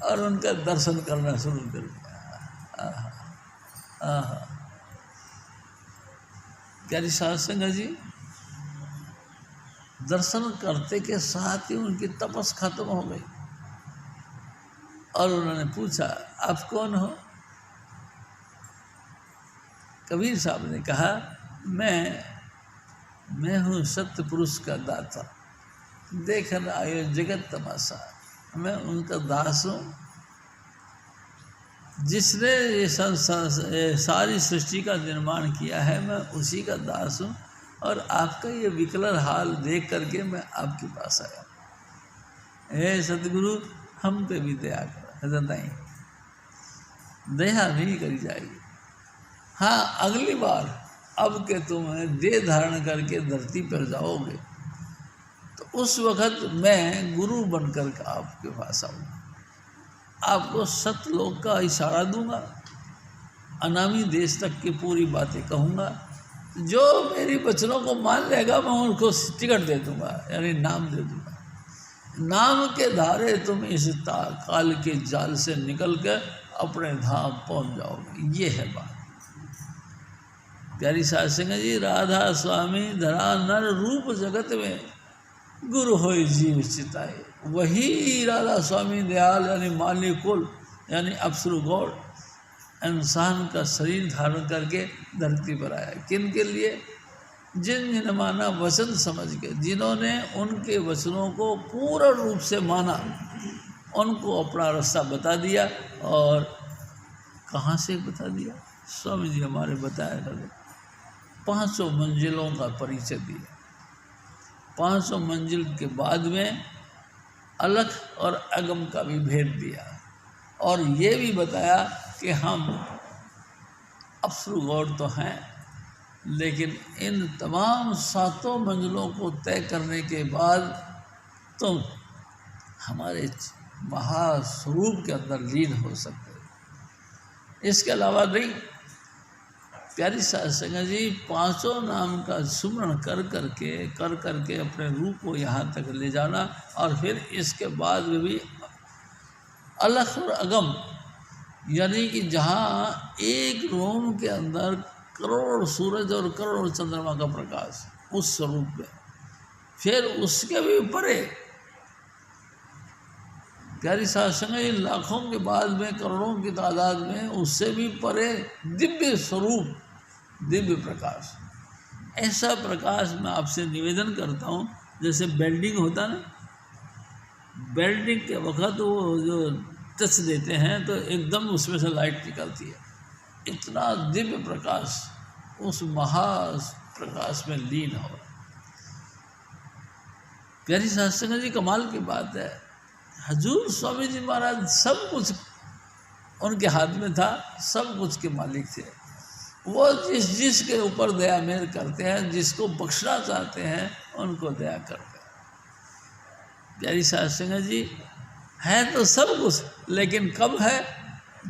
और उनका दर्शन करना शुरू कर दिया। प्यारी साध संगत जी, दर्शन करते के साथ ही उनकी तपस खत्म हो गई और उन्होंने पूछा, आप कौन हो? कबीर साहब ने कहा, मैं हूँ सत्य पुरुष का दाता, देखन आयो जगत तमाशा, मैं उनका दास हूँ जिसने ये सारी सृष्टि का निर्माण किया है, मैं उसी का दास हूँ और आपका ये विकलर हाल देख करके मैं आपके पास आया। हे सतगुरु, हम पे भी दया कर। नहीं, दया नहीं करी जाएगी। हाँ, अगली बार अब के तुम देह धारण करके धरती पर जाओगे तो उस वक़्त मैं गुरु बनकर आपके पास आऊँगा, आपको सतलोक का इशारा दूंगा, अनामी देश तक की पूरी बातें कहूँगा, जो मेरी वचनों को मान लेगा मैं उनको टिकट दे दूँगा, यानी नाम दे दूँगा। नाम के धारे तुम इस काल के जाल से निकल कर अपने धाम पहुँच जाओगे। ये है बात। प्यारी साध संगत जी, राधा स्वामी धरा नर रूप जगत में, गुरु होय जीव चिताए। वही राधा स्वामी दयाल यानी माली कुल यानी अप्सरू गौड़ इंसान का शरीर धारण करके धरती पर आया। किन के लिए? जिन जिन माना वचन समझ के, जिन्होंने उनके वचनों को पूर्ण रूप से माना, उनको अपना रास्ता बता दिया। और कहाँ से बता दिया? स्वामी जी हमारे बताया करते, 500 मंजिलों का परिचय दिया। 500 मंजिल के बाद में अलख और अगम का भी भेद दिया और ये भी बताया कि हम अप्सरू गौड़ तो हैं, लेकिन इन तमाम 7 मंजिलों को तय करने के बाद तुम हमारे महास्वरूप के अंदर लीन हो सकते हो। इसके अलावा नहीं। प्यारी साध संगत जी, 5 नाम का सुमरण कर करके अपने रूप को यहाँ तक ले जाना और फिर इसके बाद भी अलख और अगम यानी कि जहाँ एक रोम के अंदर करोड़ सूरज और करोड़ चंद्रमा का प्रकाश, उस स्वरूप में, फिर उसके भी परे प्यारी साध संगत जी, लाखों के बाद में, करोड़ों की तादाद में, उससे भी परे दिव्य स्वरूप, दिव्य प्रकाश। ऐसा प्रकाश मैं आपसे निवेदन करता हूँ, जैसे बेल्डिंग होता ना, बेल्डिंग के वक्त वो जो टच देते हैं तो एकदम उसमें से लाइट निकलती है। इतना दिव्य प्रकाश उस महा प्रकाश में लीन हो। प्यारी साध संगत जी, कमाल की बात है, हजूर स्वामी जी महाराज सब कुछ उनके हाथ में था, सब कुछ के मालिक थे। वो जिसके ऊपर दया मेहर करते हैं, जिसको बख्शना चाहते हैं, उनको दया करते हैं। प्यारी साध संगत जी, है तो सब कुछ, लेकिन कब है?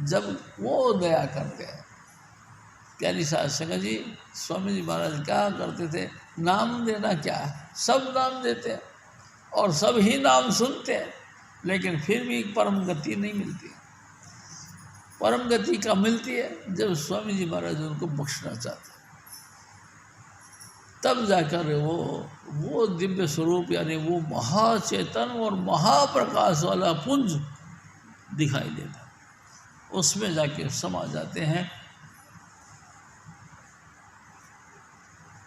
जब वो दया करते हैं। प्यारी साध संगत जी, स्वामी जी महाराज क्या करते थे? नाम देना क्या है? सब नाम देते हैं और सब ही नाम सुनते हैं, लेकिन फिर भी परम गति नहीं मिलती। परम गति कब मिलती है? जब स्वामी जी महाराज उनको बख्शना चाहते हैं, तब जाकर वो दिव्य स्वरूप यानी वो महाचेतन और महाप्रकाश वाला पुंज दिखाई देता, उसमें जाके समा जाते हैं।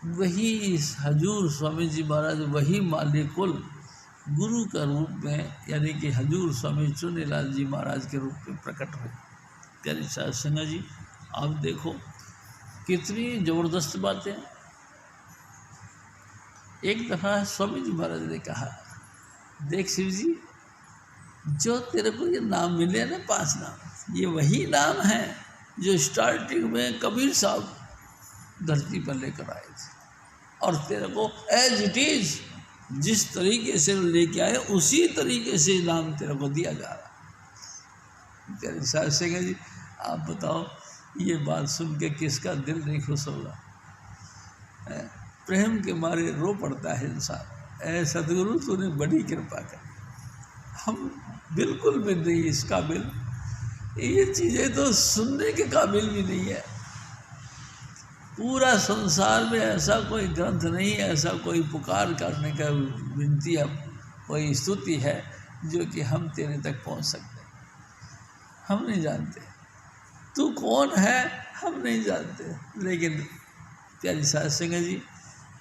वही हजूर स्वामी जी महाराज वही मालिकुल गुरु का रूप में यानी कि हजूर स्वामी चुन्नीलाल जी महाराज के रूप में प्रकट हुए। प्यारी साध संगत जी, आप देखो कितनी ज़बरदस्त बातें। एक दफ़ा स्वामी जी महाराज ने कहा, देख शिव जी, जो तेरे को ये नाम मिले ना 5 नाम, ये वही नाम है जो स्टार्टिंग में कबीर साहब धरती पर लेकर आए थे, और तेरे को एज इट इज़ जिस तरीके से लेके आए उसी तरीके से नाम तेरे को दिया जा रहा। प्यारे साध संगत जी, आप बताओ ये बात सुन के किसका दिल नहीं खुश होगा? प्रेम के मारे रो पड़ता है इंसान। ऐ सदगुरु, तूने बड़ी कृपा कर, हम बिल्कुल भी नहीं इस काबिल, ये चीज़ें तो सुनने के काबिल भी नहीं है। पूरा संसार में ऐसा कोई ग्रंथ नहीं है, ऐसा कोई पुकार करने का विनती है, कोई स्तुति है जो कि हम तेरे तक पहुंच सकते। हम नहीं जानते तू कौन है, हम नहीं जानते। लेकिन प्यारी साध संगत जी,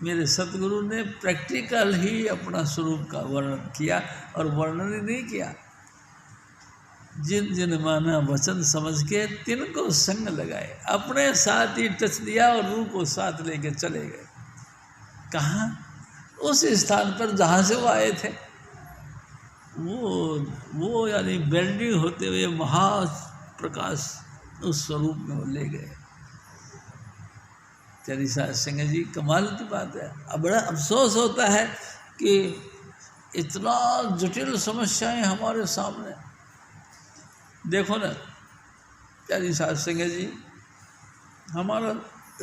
मेरे सतगुरु ने प्रैक्टिकल ही अपना स्वरूप का वर्णन किया, और वर्णन ही नहीं किया, जिन जिन माना वचन समझ के तिनको संग लगाए, अपने साथ ही टच दिया और रूह को साथ लेके चले गए। कहाँ? उस स्थान पर जहाँ से वो आए थे। वो यानी बेल्डिंग होते हुए महाप्रकाश उस स्वरूप में वो ले गए। प्यारी साध संगत जी, कमाल की बात है। अब बड़ा अफसोस होता है कि इतना जटिल समस्याएं हमारे सामने। देखो ना प्यारी साध संगत जी, हमारा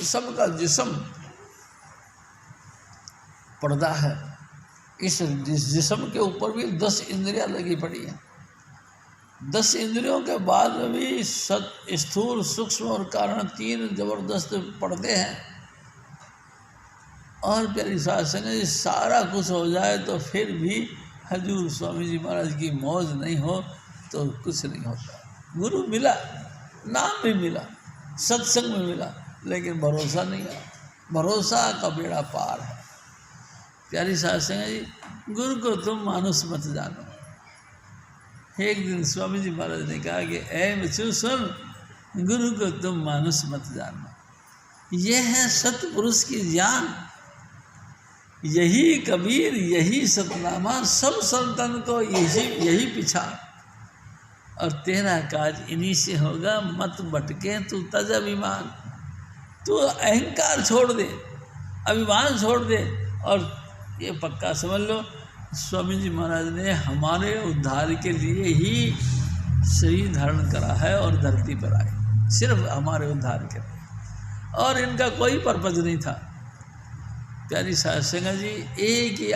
सबका जिस्म पर्दा है। इस जिस्म के ऊपर भी 10 इंद्रियां लगी पड़ी हैं। 10 इंद्रियों के बाद में भी स्थूल, सूक्ष्म और कारण 3 जबरदस्त पर्दे हैं। और प्यारी साध संगत जी, सारा कुछ हो जाए तो फिर भी हजूर स्वामी जी महाराज की मौज नहीं हो तो कुछ नहीं होता। गुरु मिला, नाम भी मिला, सत्संग में मिला, लेकिन भरोसा नहीं है। भरोसा का बेड़ा पार है। प्यारी साध संगत जी, गुरु को तुम मानुष मत जानो। एक दिन स्वामी जी महाराज ने कहा कि ऐ बच्चों सुन, गुरु को तुम मानुष मत जानो। यह है सतपुरुष की जान, यही कबीर, यही सतनामा, सब संतन को यही पिछा, और तेरा काज इन्हीं से होगा। मत भटके तू तज अभिमान, तू अहंकार छोड़ दे, अभिमान छोड़ दे। और ये पक्का समझ लो, स्वामी जी महाराज ने हमारे उद्धार के लिए ही शरीर धारण करा है और धरती पर आए, सिर्फ हमारे उद्धार के लिए, और इनका कोई पर्पज नहीं था। प्यारी साध संगत जी, एक ही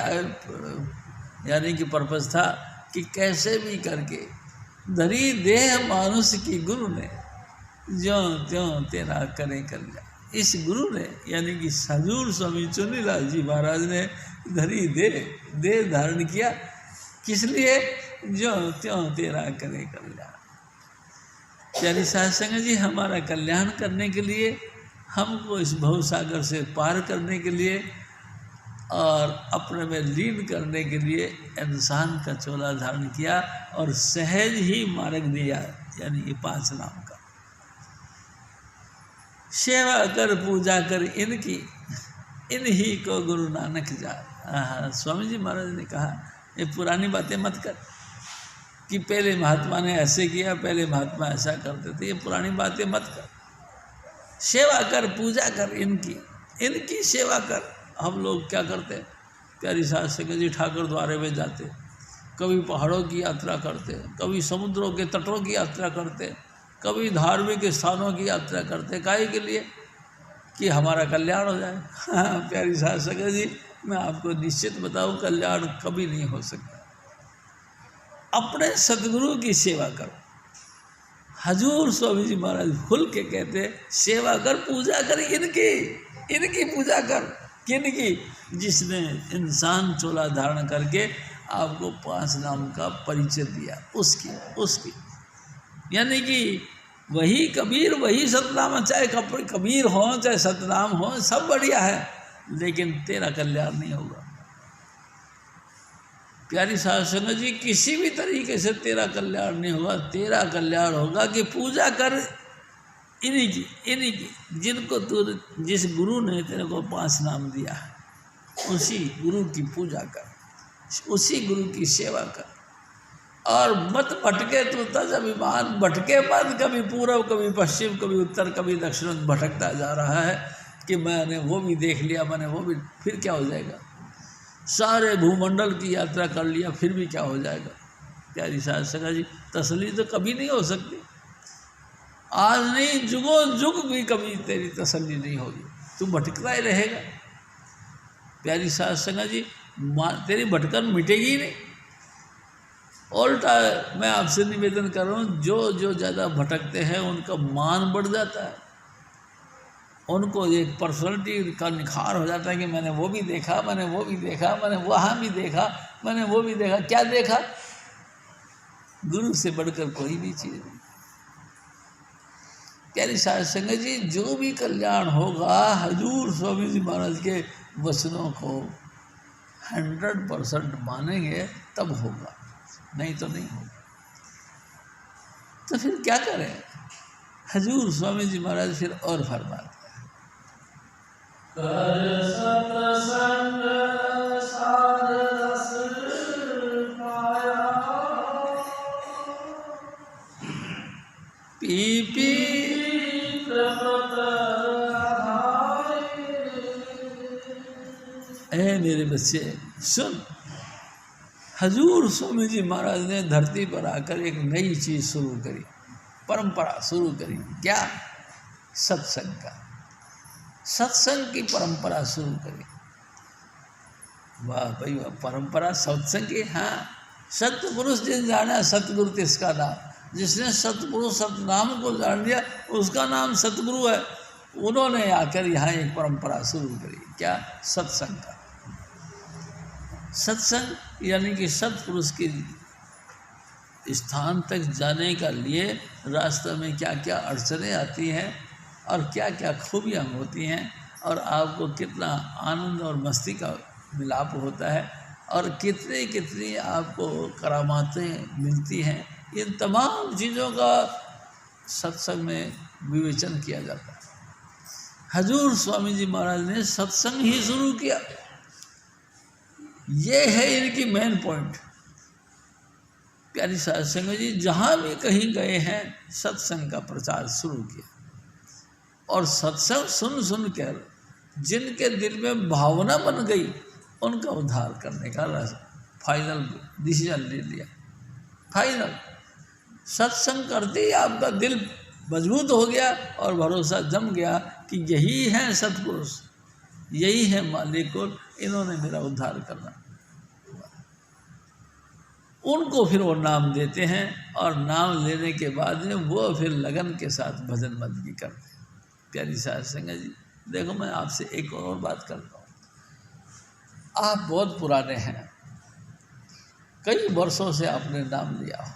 यानी कि पर्पज था कि कैसे भी करके धरी देह मानुष की गुरु ने, ज्यों त्यों तेरा करे कल्याण। इस गुरु ने यानी कि हजूर स्वामी चुन्नीलाल जी महाराज ने धरी देह धारण किया। किस लिए? ज्यों त्यों तेरा करे कल्याण। प्यारी साध संगत जी, हमारा कल्याण करने के लिए, हमको इस भवसागर से पार करने के लिए और अपने में लीन करने के लिए इंसान का चोला धारण किया और सहज ही मार्ग दिया, यानी ये 5 नाम का। सेवा कर पूजा कर इनकी, इन्हीं को गुरु नानक जान। स्वामी जी महाराज ने कहा, ये पुरानी बातें मत कर कि पहले महात्मा ने ऐसे किया, पहले महात्मा ऐसा करते थे, ये पुरानी बातें मत कर। सेवा कर पूजा कर इनकी सेवा कर। हम लोग क्या करते? प्यारी साध संगत जी, ठाकुर द्वारे में जाते, कभी पहाड़ों की यात्रा करते, कभी समुद्रों के तटों की यात्रा करते, कभी धार्मिक स्थानों की यात्रा करते। काहे के लिए? कि हमारा कल्याण हो जाए। हाँ प्यारी साध संगत जी, मैं आपको निश्चित बताऊं, कल्याण कभी नहीं हो सकता। अपने सतगुरु की सेवा करो। हजूर स्वामी जी महाराज खुल के कहते सेवा कर, पूजा कर, इनकी पूजा कर। किनकी? जिसने इंसान चोला धारण करके आपको 5 नाम का परिचय दिया, उसकी यानी कि वही कबीर, वही सतनाम। चाहे कबीर हो, चाहे सतनाम हो, सब बढ़िया है, लेकिन तेरा कल्याण नहीं होगा। प्यारी साध संगत जी, किसी भी तरीके से तेरा कल्याण नहीं होगा। तेरा कल्याण होगा कि पूजा कर इन्हीं की, जिनको तू, जिस गुरु ने तेरे को 5 नाम दिया है, उसी गुरु की पूजा कर, उसी गुरु की सेवा कर। और मत भटके तू तज अभिमान, भटके मत। कभी पूर्व, कभी पश्चिम, कभी उत्तर, कभी दक्षिण भटकता जा रहा है कि मैंने वो भी देख लिया, मैंने वो भी, फिर क्या हो जाएगा? सारे भूमंडल की यात्रा कर लिया, फिर भी क्या हो जाएगा? प्यारी साध संगत जी, तसल्ली तो कभी नहीं हो सकती। आज नहीं, जुगों जुग भी कभी तेरी तसल्ली नहीं होगी, तू भटकता ही रहेगा। प्यारी साध संगत जी, तेरी भटकन मिटेगी ही नहीं। उल्टा मैं आपसे निवेदन कर रहा हूँ, जो ज़्यादा भटकते हैं उनका मान बढ़ जाता है, उनको एक पर्सनैलिटी का निखार हो जाता है कि मैंने वो भी देखा, मैंने वो भी देखा, मैंने वहाँ भी देखा, मैंने वो भी देखा। क्या देखा? गुरु से बढ़कर कोई भी चीज़ नहीं। प्यारी साध संगत जी, जो भी कल्याण होगा हजूर स्वामी जी महाराज के वचनों को 100% मानेंगे तब होगा, नहीं तो नहीं होगा। तो फिर क्या करें? हजूर स्वामी जी महाराज फिर और फरमाते हैं, कर सत्संग साध रस पाया, पी पी ऐ मेरे बच्चे सुन। हजूर स्वामी जी महाराज ने धरती पर आकर एक नई चीज़ शुरू करी, परंपरा शुरू करी। क्या? सत्संग का, सत्संग की परंपरा शुरू करी। वाह भाई वाह, परंपरा सत्संग की। हाँ, सतपुरुष जिन जाना सतगुरु तिसका नाम। जिसने सतपुरुष सतनाम को जान लिया उसका नाम सतगुरु है। उन्होंने आकर यहाँ एक परंपरा शुरू करी। क्या? सत्संग का। सत्संग यानी कि सतपुरुष के स्थान तक जाने का लिए रास्ते में क्या क्या अड़चनें आती हैं और क्या क्या खूबियाँ होती हैं और आपको कितना आनंद और मस्ती का मिलाप होता है और कितनी कितनी आपको करामातें मिलती हैं, इन तमाम चीज़ों का सत्संग में विवेचन किया जाता है। हजूर स्वामी जी महाराज ने सत्संग ही शुरू किया। ये है इनकी मेन पॉइंट। प्यारी साध संगत जी, जहाँ भी कहीं गए हैं सत्संग का प्रचार शुरू किया और सत्संग सुन सुन कर जिनके दिल में भावना बन गई उनका उद्धार करने का फाइनल डिसीजन ले लिया। फाइनल सत्संग करते ही आपका दिल मजबूत हो गया और भरोसा जम गया कि यही है सतपुरुष, यही है मालिक और इन्होंने मेरा उद्धार करना। उनको फिर वो नाम देते हैं और नाम लेने के बाद में वो फिर लगन के साथ भजन बंदगी करते हैं। प्यारी साध संगत जी, देखो मैं आपसे एक और बात करता हूँ। आप बहुत पुराने हैं, कई वर्षों से आपने नाम लिया हो,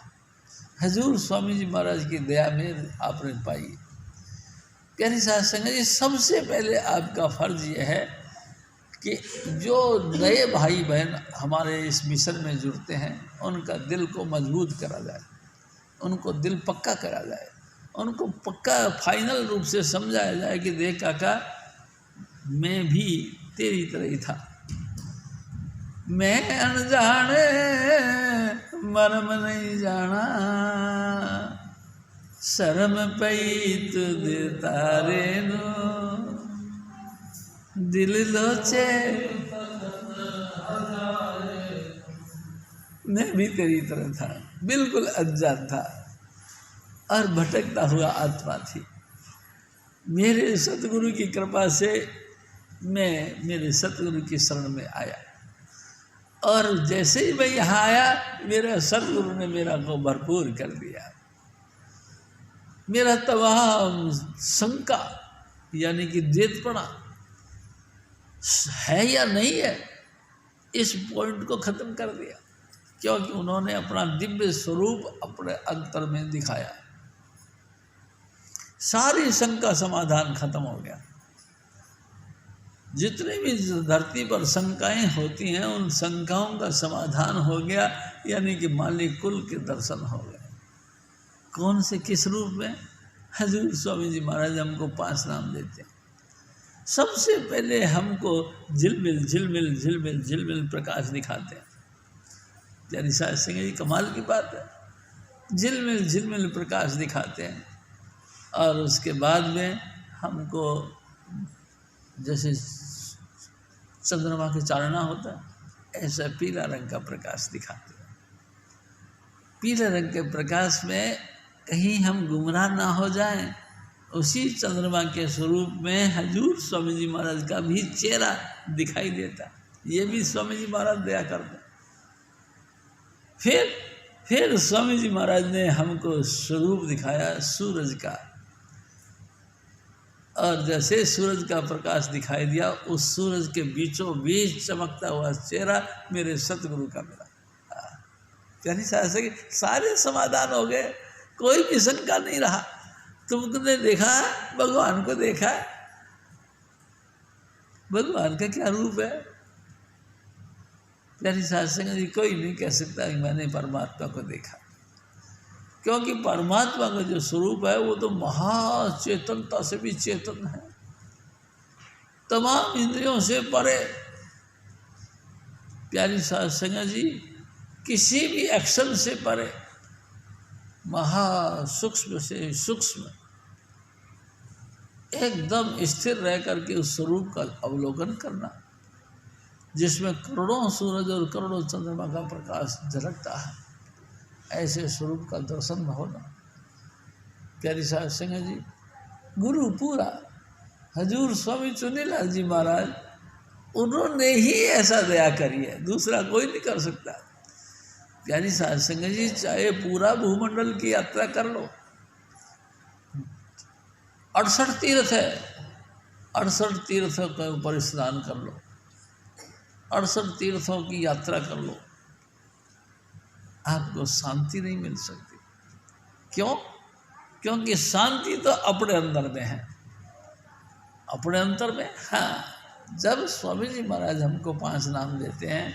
हजूर स्वामी जी महाराज की दया में आपने पाई। प्यारी साध संगत जी, सबसे पहले आपका फर्ज यह है कि जो नए भाई बहन हमारे इस मिशन में जुड़ते हैं उनका दिल को मजबूत करा जाए, उनको दिल पक्का करा जाए, उनको पक्का फाइनल रूप से समझाया जाए कि देख काका, मैं भी तेरी तरह ही था, मैं अनजाने मरम नहीं जाना, शर्म पई तुद तारे नो दिल लोचे, मैं भी तेरी तरह था, बिल्कुल अनजान था और भटकता हुआ आत्मा थी। मेरे सतगुरु की कृपा से मैं मेरे सतगुरु की शरण में आया और जैसे ही मैं यहाँ आया मेरे सदगुरु ने मेरा को भरपूर कर दिया। मेरा तमाम शंका यानी कि द्वैतपना है या नहीं है, इस पॉइंट को ख़त्म कर दिया, क्योंकि उन्होंने अपना दिव्य स्वरूप अपने अंतर में दिखाया। सारी शंका समाधान खत्म हो गया। जितने भी धरती पर शंकाएं होती हैं उन शंकाओं का समाधान हो गया, यानी कि मालिक कुल के दर्शन हो गए। कौन से किस रूप में? हजूर स्वामी जी महाराज हमको 5 नाम देते हैं। सबसे पहले हमको झिलमिल झिलमिल झिलमिल झिलमिल प्रकाश दिखाते हैं। प्यारी साध सिंह जी, कमाल की बात है, झिलमिल झिलमिल प्रकाश दिखाते हैं। और उसके बाद में हमको जैसे चंद्रमा के चारणा होता है ऐसा पीला रंग का प्रकाश दिखाते हैं। पीले रंग के प्रकाश में कहीं हम गुमराह ना हो जाएं, उसी चंद्रमा के स्वरूप में हजूर स्वामी जी महाराज का भी चेहरा दिखाई देता। ये भी स्वामी जी महाराज दया करते। फिर स्वामी जी महाराज ने हमको स्वरूप दिखाया सूरज का, और जैसे सूरज का प्रकाश दिखाई दिया उस सूरज के बीचों बीच चमकता हुआ चेहरा मेरे सतगुरु का मिला। यानी सारे समाधान हो गए, कोई भी शंका नहीं रहा। तुमने देखा है, भगवान को देखा है, भगवान का क्या रूप है? प्यारी साध संगत जी, कोई नहीं कह सकता कि मैंने परमात्मा को देखा, क्योंकि परमात्मा का जो स्वरूप है वो तो महाचेतनता से भी चेतन है, तमाम इंद्रियों से परे। प्यारी साध संगत जी, किसी भी एक्शन से परे, महासूक्ष्म से सूक्ष्म, एकदम स्थिर रह करके उस स्वरूप का अवलोकन करना, जिसमें करोड़ों सूरज और करोड़ों चंद्रमा का प्रकाश झलकता है, ऐसे स्वरूप का दर्शन होना। प्यारी साध संगत जी, गुरु पूरा हजूर स्वामी चुनीलाल जी महाराज, उन्होंने ही ऐसा दया करी है, दूसरा कोई नहीं कर सकता। प्यारी साध संगत जी, चाहे पूरा भूमंडल की यात्रा कर लो, 68 तीर्थ है, 68 तीर्थों के ऊपर स्नान कर लो, 68 तीर्थों की यात्रा कर लो, आपको शांति नहीं मिल सकती। क्यों? क्योंकि शांति तो अपने अंदर में है, अपने अंतर में। हाँ, जब स्वामी जी महाराज हमको 5 नाम देते हैं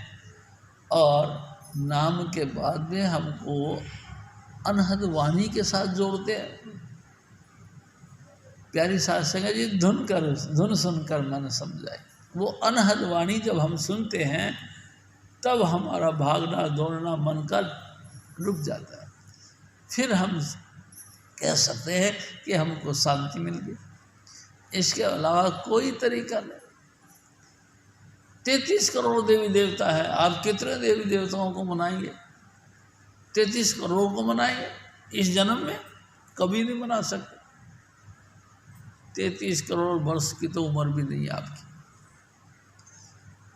और नाम के बाद में हमको अनहद वाणी के साथ जोड़ते हैं। प्यारी साध संगत जी, धुन सुनकर मन समझाए, वो अनहद वाणी जब हम सुनते हैं तब हमारा भागना दौड़ना मन का रुक जाता है। फिर हम कह सकते हैं कि हमको शांति मिल गई। इसके अलावा कोई तरीका नहीं। 33 करोड़ देवी देवता है, आप कितने देवी देवताओं को मनाएंगे? 33 करोड़ को मनाएंगे इस जन्म में? कभी नहीं मना सकते। 33 करोड़ वर्ष की तो उम्र भी नहीं है आपकी।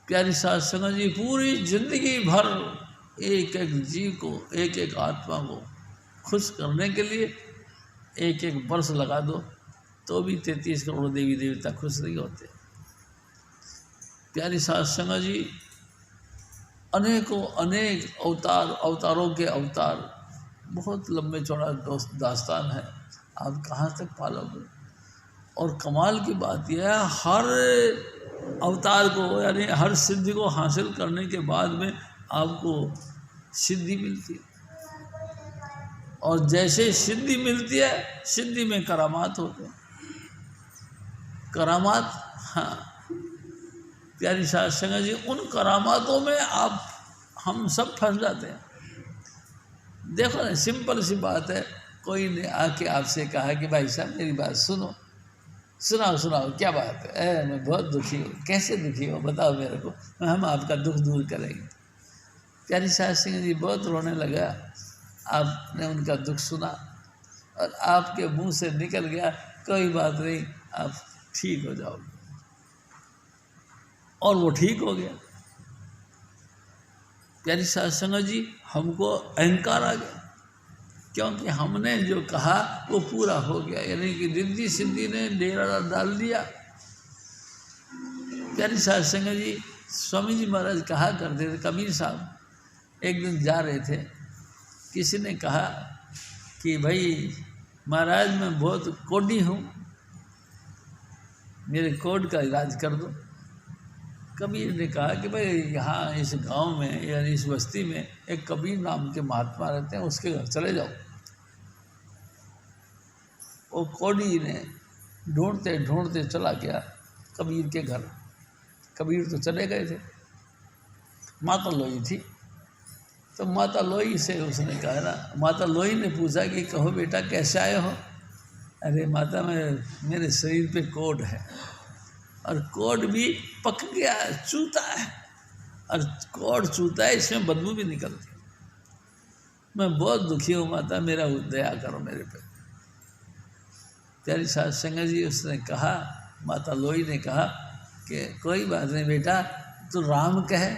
प्यारी साध संगत जी, पूरी जिंदगी भर एक एक जीव को, एक एक आत्मा को खुश करने के लिए एक एक वर्ष लगा दो तो भी 33 करोड़ देवी देवता खुश नहीं होते। प्यारी साध संगत जी, अनेकों अनेक अवतारों के अवतार, बहुत लंबे चौड़ा दास्तान है, आप कहाँ तक पालोगे? और कमाल की बात यह है, हर अवतार को यानी हर सिद्धि को हासिल करने के बाद में आपको सिद्धि मिलती है, और जैसे सिद्धि मिलती है, सिद्धि में करामात होते हैं। करामात, हाँ प्यारी साध संगत जी, उन करामातों में हम सब फंस जाते हैं। देखो ना, सिंपल सी बात है, कोई ने आके आपसे कहा कि भाई साहब मेरी बात सुनो, सुनाओ क्या बात है? मैं बहुत दुखी हूँ। कैसे दुखी हो बताओ मेरे को, हम आपका दुख दूर करेंगे। प्यारी साध संगत जी बहुत रोने लगा, आपने उनका दुख सुना और आपके मुंह से निकल गया, कोई बात नहीं, आप ठीक हो जाओगे। और वो ठीक हो गया। प्यारी साध संगत जी, हमको अहंकार आ गया, क्योंकि हमने जो कहा वो पूरा हो गया, यानी कि रिद्धि सिद्धि ने डेरा डाल दिया। प्यारी साध संगत जी, स्वामी जी महाराज कहा करते थे, कबीर साहब एक दिन जा रहे थे, किसी ने कहा कि भाई महाराज मैं बहुत कोढ़ी हूँ, मेरे कोढ़ का इलाज कर दो। कबीर ने कहा कि भाई यहाँ इस गांव में या इस बस्ती में एक कबीर नाम के महात्मा रहते हैं, उसके घर चले जाओ। वो कोढ़ी ने ढूंढते ढूंढते चला गया कबीर के घर। कबीर तो चले गए थे, माता लोई थी, तो माता लोई से उसने कहा ना, माता लोई ने पूछा कि कहो बेटा कैसे आए हो? अरे माता मेरे शरीर पे कोढ़ है, और कोढ़ भी पक गया है, चूता है, और कोढ़ चूता है, इसमें बदबू भी निकलती है, मैं बहुत दुखी हूँ माता, मेरा दया करो मेरे पे। प्यारी साध संगत जी, उसने कहा, माता लोई ने कहा कि कोई बात नहीं बेटा, तू राम कहे।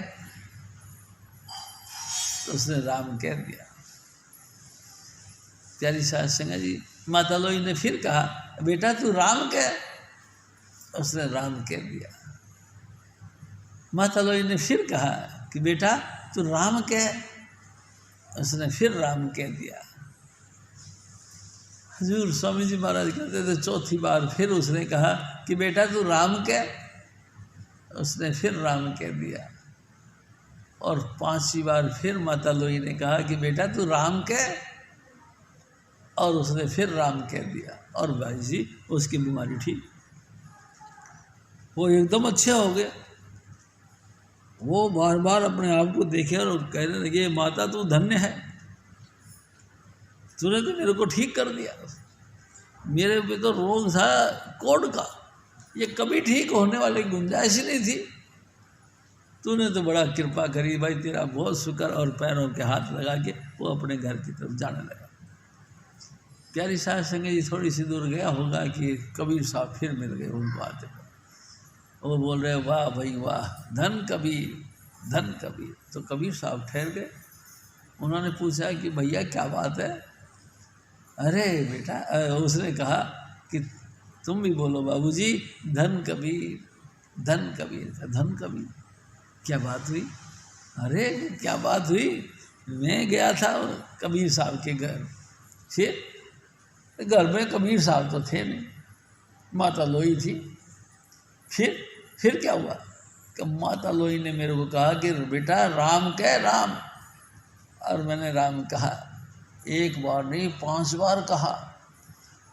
तो उसने राम कह दिया। प्यारी साध संगत जी, माता लोई ने फिर कहा बेटा तू राम कह। उसने राम कह दिया। माता लोई ने फिर कहा कि बेटा तू राम कह। उसने फिर राम कह दिया। हजूर स्वामी जी महाराज कहते थे चौथी बार फिर उसने कहा कि बेटा तू राम कह। उसने फिर राम कह दिया। और पांचवी बार फिर माता लोई ने कहा कि बेटा तू राम कह, और उसने फिर राम कह दिया। और भाई जी उसकी बीमारी ठीक, वो एकदम अच्छे हो गए। वो बार बार अपने आप को देखे और कहने लगे माता तू धन्य है, तूने तो मेरे को ठीक कर दिया। मेरे पे तो रोग था कोढ़ का, ये कभी ठीक होने वाली गुंजाइश ही नहीं थी। तूने तो बड़ा कृपा करी भाई, तेरा बहुत शुक्र। और पैरों के हाथ लगा के वो अपने घर की तरफ जाने लगा। प्यारी साध संगत जी थोड़ी सी दूर गया होगा कि कबीर साहब फिर मिल गए उनको आते। वो बोल रहे वाह भाई वाह, धन कबीर धन कबीर। तो कबीर साहब ठहर गए। उन्होंने पूछा कि भैया क्या बात है? अरे बेटा, उसने कहा कि तुम भी बोलो बाबूजी, धन कबीर धन कबीर। धन कबीर क्या बात हुई? अरे क्या बात हुई? मैं गया था कबीर साहब के घर, फिर घर में कबीर साहब तो थे नहीं, माता लोई थी। फिर क्या हुआ कि माता लोई ने मेरे को कहा कि बेटा राम कह राम। और मैंने राम कहा, एक बार नहीं 5 बार कहा,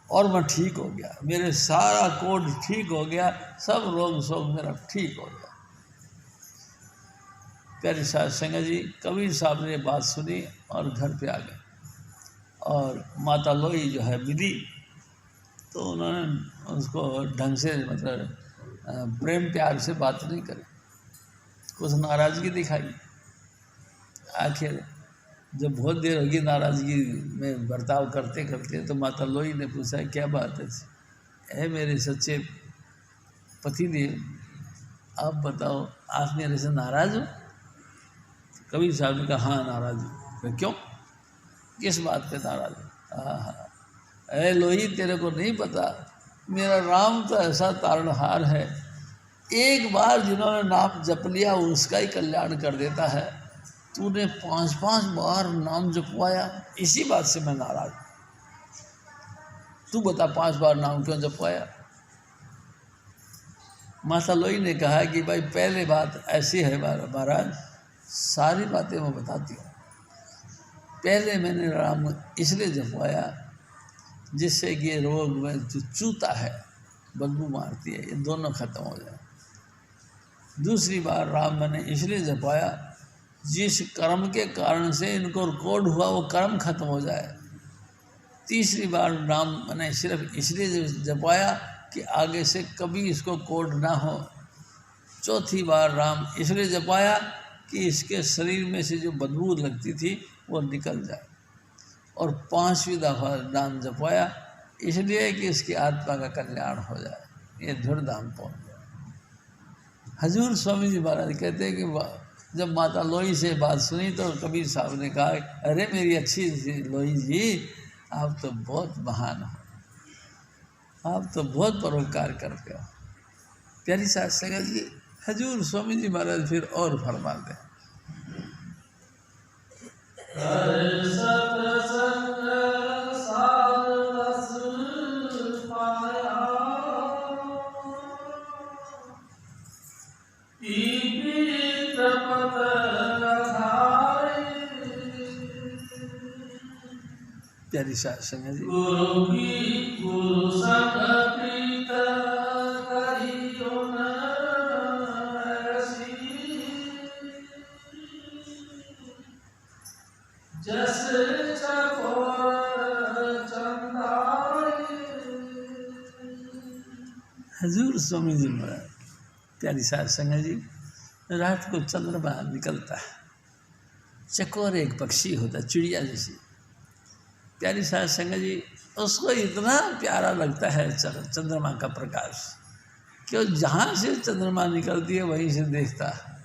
और मैं ठीक हो गया। मेरे सारा कोढ़ ठीक हो गया, सब रोग शोग मेरा ठीक हो गया। प्यारी साध संगत जी, कबीर साहब ने बात सुनी और घर पे आ गए। और माता लोई जो है विधि, तो उन्होंने उसको ढंग से मतलब प्रेम प्यार से बात नहीं करी, कुछ नाराज़गी दिखाई। आखिर जब बहुत देर होगी नाराज़गी में बर्ताव करते करते, तो माता लोई ने पूछा क्या बात है मेरे सच्चे पति देव, आप बताओ आप मेरे से नाराज़ हो? कबीर साहब ने कहा हाँ नाराज़ हूँ। क्यों, किस बात पे नाराज़ हो? हाँ, अरे लोही तेरे को नहीं पता, मेरा राम तो ऐसा तारणहार है, एक बार जिन्होंने नाम जप लिया उसका ही कल्याण कर देता है। तूने 5-5 बार नाम जपवाया, इसी बात से मैं नाराज। तू बता 5 बार नाम क्यों जपवाया? माता लोई ने कहा कि भाई पहले बात ऐसी है महाराज, सारी बातें मैं बताती हूँ। पहले मैंने राम इसलिए जपवाया जिससे कि ये रोग में जो चूता है, बदबू मारती है, ये दोनों खत्म हो जाए। दूसरी बार राम मैंने इसलिए जपवाया जिस कर्म के कारण से इनको कोढ़ हुआ वो कर्म खत्म हो जाए। तीसरी बार राम मैंने सिर्फ इसलिए जपवाया कि आगे से कभी इसको कोढ़ ना हो। चौथी बार राम इसलिए जपवाया कि इसके शरीर में से जो बदबू लगती थी वो निकल जाए। और 5वीं दफ़ा नाम जपवाया इसलिए कि इसकी आत्मा का कल्याण हो जाए। ये धुरधाम पहुँच जाए। हजूर स्वामी जी महाराज कहते हैं कि जब माता लोई से बात सुनी तो कबीर साहब ने कहा, अरे मेरी अच्छी लोई जी, आप तो बहुत महान हो, आप तो बहुत परोपकार करते हो। प्यारी साथ संगत जी, हजूर स्वामी जी महाराज फिर और फरमाते हैं, प्यारी साथ संगत जी, हजूर स्वामी जी महाराज, प्यारी साथ संगत जी, रात को चंद्रमा निकलता है, चकोर एक पक्षी होता है, चिड़िया जैसी। प्यारी साथ संगत जी, उसको इतना प्यारा लगता है चंद्रमा का प्रकाश कि वो जहाँ से चंद्रमा निकलती है वहीं से देखता है,